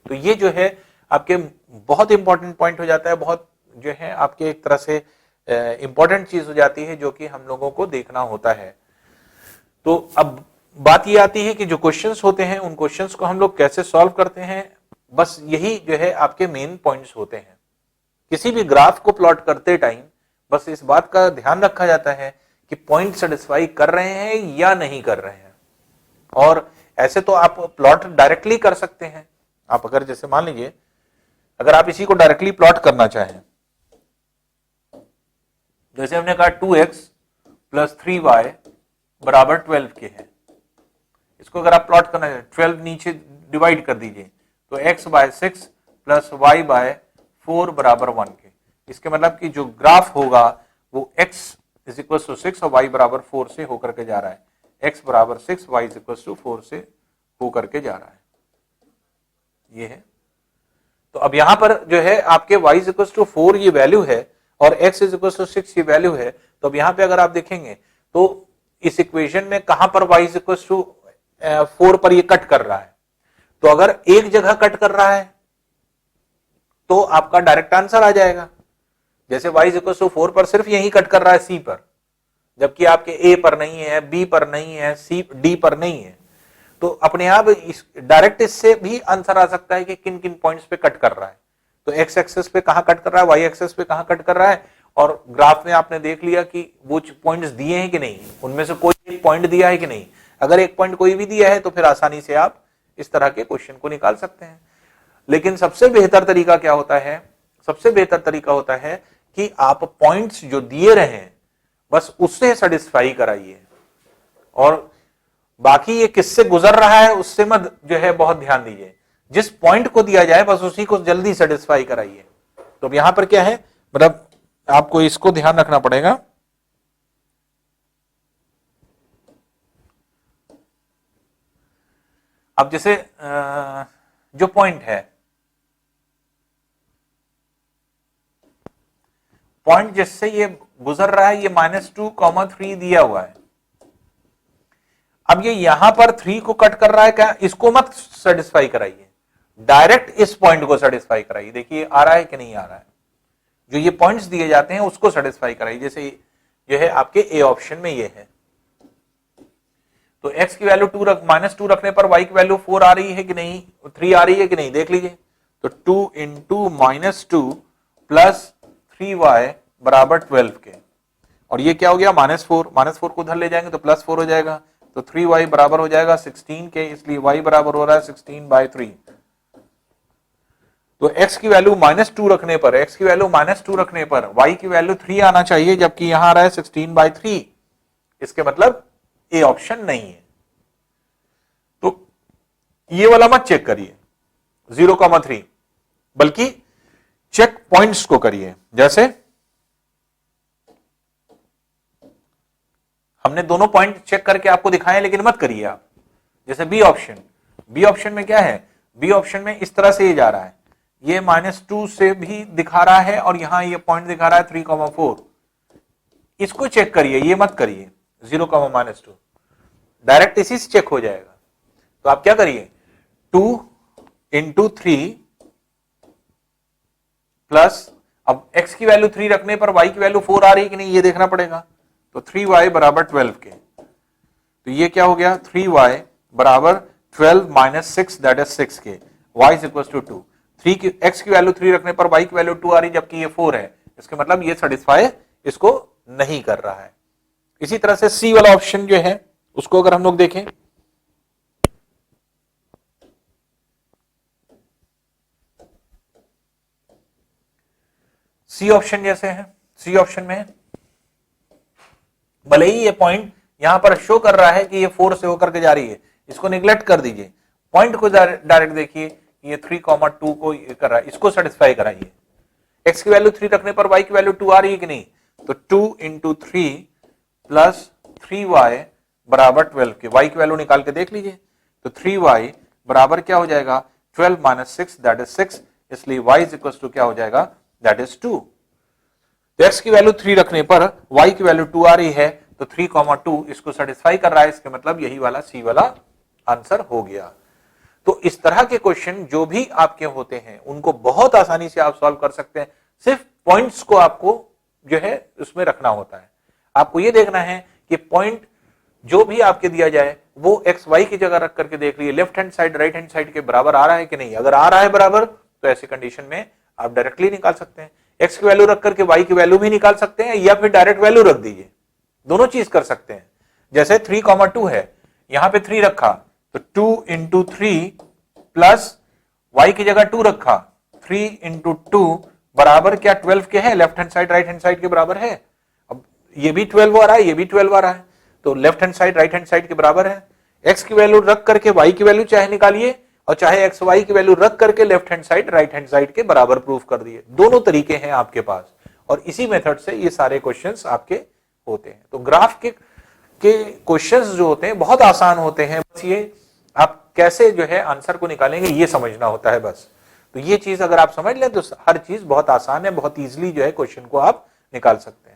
तो ये जो है आपके बहुत इंपॉर्टेंट पॉइंट हो जाता है, बहुत जो है आपके एक तरह से इंपॉर्टेंट चीज हो जाती है जो कि हम लोगों को देखना होता है। तो अब बात ये आती है कि जो क्वेश्चंस होते हैं उन क्वेश्चंस को हम लोग कैसे सॉल्व करते हैं, बस यही जो है आपके मेन पॉइंट्स होते हैं। किसी भी ग्राफ को प्लॉट करते टाइम बस इस बात का ध्यान रखा जाता है कि पॉइंट सेटिस्फाई कर रहे हैं या नहीं कर रहे हैं। और ऐसे तो आप प्लॉट डायरेक्टली कर सकते हैं, आप अगर जैसे मान लीजिए अगर आप इसी को डायरेक्टली प्लॉट करना चाहें, जैसे हमने कहा 2x + 3y बराबर 12 के है, इसको अगर आप प्लॉट करना चाहें 12 नीचे डिवाइड कर दीजिए तो x/6 + y/4 बराबर 1 के। इसके मतलब कि जो ग्राफ होगा वो x = 6 और y बराबर 4 से होकर के जा रहा है, x बराबर 6 y = 4 से होकर के जा रहा है, ये है। तो अब यहां पर जो है आपके y = 4 ये वैल्यू है और x = 6 ये वैल्यू है। तो अब यहां पे अगर आप देखेंगे तो इस इक्वेशन में कहां पर y = 4 पर ये कट कर रहा है, तो अगर एक जगह कट कर रहा है तो आपका डायरेक्ट आंसर आ जाएगा। जैसे y = 4 पर सिर्फ यही कट कर रहा है c पर, जबकि आपके ए पर नहीं है, बी पर नहीं है, सी डी पर नहीं है, तो अपने आप डायरेक्ट इससे भी आंसर आ सकता है कि किन किन पॉइंट्स पे कट कर रहा है। तो एक्स एक्सेस पे कहां कट कर रहा है, वाई एक्सेस पे कहां कट कर रहा है, और ग्राफ में आपने देख लिया कि वो पॉइंट्स दिए हैं कि नहीं, उनमें से कोई एक पॉइंट दिया है कि नहीं। अगर एक पॉइंट कोई भी दिया है तो फिर आसानी से आप इस तरह के क्वेश्चन को निकाल सकते हैं। लेकिन सबसे बेहतर तरीका क्या होता है, सबसे बेहतर तरीका होता है कि आप पॉइंट्स जो दिए रहे बस उससे सेटिस्फाई कराइए, और बाकी ये किससे गुजर रहा है उससे मत जो है बहुत ध्यान दीजिए। जिस पॉइंट को दिया जाए बस उसी को जल्दी सेटिस्फाई कराइए। तो अब यहां पर क्या है, मतलब आपको इसको ध्यान रखना पड़ेगा। अब जैसे जो पॉइंट है, पॉइंट जिससे ये गुजर रहा है, ये -2, 3 दिया हुआ है। अब ये यहां पर 3 को कट कर रहा है क्या, इसको मत सेटिस्फाई कराइए, डायरेक्ट इस पॉइंट को सेटिस्फाई कराइए। देखिए आ रहा है कि नहीं आ रहा है, जो ये पॉइंट्स दिए जाते हैं उसको सेटिस्फाई कराइए। जैसे जो है आपके ए ऑप्शन में ये है, तो x की वैल्यू -2 रखने पर y की वैल्यू 4 आ रही है कि नहीं, 3 आ रही है कि नहीं, देख लीजिए। तो 2 इंटू -2 प्लस 3y बराबर 12 के, और ये क्या हो गया -4 को उधर ले जाएंगे तो +4 हो जाएगा, तो 3y बराबर हो जाएगा 16 के, इसलिए y बराबर हो रहा है 16/3। तो x की वैल्यू -2 रखने पर, x की वैल्यू -2 रखने पर y की वैल्यू 3 आना चाहिए, जबकि यहां आ रहा है 16/3। इसके मतलब ए ऑप्शन नहीं है। तो ये वाला मत चेक करिए 0,3, बल्कि चेक पॉइंट्स को करिए। जैसे हमने दोनों पॉइंट चेक करके आपको दिखाए, लेकिन मत करिए आप। जैसे बी ऑप्शन में क्या है, बी ऑप्शन में इस तरह से ये जा रहा है, ये -2 से भी दिखा रहा है, और यहां ये पॉइंट दिखा रहा है 3,4। इसको चेक करिए, ये मत करिए 0,-2, डायरेक्ट इसी से चेक हो जाएगा। तो आप क्या करिए, 2 इंटू 3 प्लस, अब x की वैल्यू 3 रखने पर y की वैल्यू 4 आ रही है कि नहीं, ये देखना पड़ेगा। तो 3y बराबर 12 के, तो ये क्या हो गया, 3y बराबर 12 - 6 दैट इज 6 के, y is equal to 2। x की वैल्यू 3 रखने पर y की वैल्यू 2 आ रही, जबकि ये 4 है। इसके मतलब ये सेटिस्फाई इसको नहीं कर रहा है। इसी तरह से सी वाला ऑप्शन जो है उसको अगर हम लोग देखें, सी ऑप्शन जैसे है, सी ऑप्शन में भले ही ये पॉइंट यहां पर शो कर रहा है कि ये 4 से होकर के जा रही है, इसको निग्लेक्ट कर दीजिए, पॉइंट को डायरेक्ट देखिए, ये 3,2 को कर रहा है, इसको सेटिस्फाई कराइए। x की वैल्यू 3 रखने पर y की वैल्यू 2 आ रही है कि नहीं, तो 2 इंटू 3 प्लस 3y बराबर 12 के, y की वैल्यू निकाल के देख लीजिए। तो 3y बराबर क्या हो जाएगा, 12 - 6 दैट इज 6, इसलिए y इज इक्वल टू क्या हो जाएगा, दैट इज 2। तो x की वैल्यू 3 रखने पर y की वैल्यू 2 आ रही है, तो 3,2 इसको सेटिस्फाई कर रहा है। इसके मतलब यही वाला सी वाला आंसर हो गया। तो इस तरह के क्वेश्चन जो भी आपके होते हैं उनको बहुत आसानी से आप सॉल्व कर सकते हैं। सिर्फ पॉइंट्स को आपको जो है उसमें रखना होता है। आपको यह देखना है कि पॉइंट जो भी आपके दिया जाए वो एक्स वाई की जगह रख करके देख लिए, left hand side right hand side के बराबर आ रहा है कि नहीं। अगर आ रहा है बराबर तो ऐसी कंडीशन में आप डायरेक्टली निकाल सकते हैं। एक्स की वैल्यू रख करके वाई की वैल्यू भी निकाल सकते हैं, या फिर डायरेक्ट वैल्यू रख दीजिए, दोनों चीज कर सकते हैं। जैसे 3,2 है, यहां पे 3 रखा तो 2 इंटू 3 प्लस y की जगह 2 रखा, 3 इंटू 2 बराबर क्या 12 के है, left hand side right hand side के बराबर है। अब ये भी 12 आ रहा है, ये भी 12 आ रहा है, तो left hand side right hand side के बराबर है। x की वैल्यू रख करके y की वैल्यू चाहे निकालिए, और चाहे x y की वैल्यू रख करके left hand side right hand side के बराबर प्रूफ कर दिए। दोनों तरीके हैं आपके पास, और इसी मेथड से ये सारे क्वेश्चंस आपके होते हैं। तो ग्राफ के क्वेश्चंस जो होते हैं बहुत आसान होते हैं, बस ये आप कैसे जो है आंसर को निकालेंगे ये समझना होता है बस। तो ये चीज अगर आप समझ लें तो हर चीज बहुत आसान है, बहुत इजीली जो है क्वेश्चन को आप निकाल सकते हैं।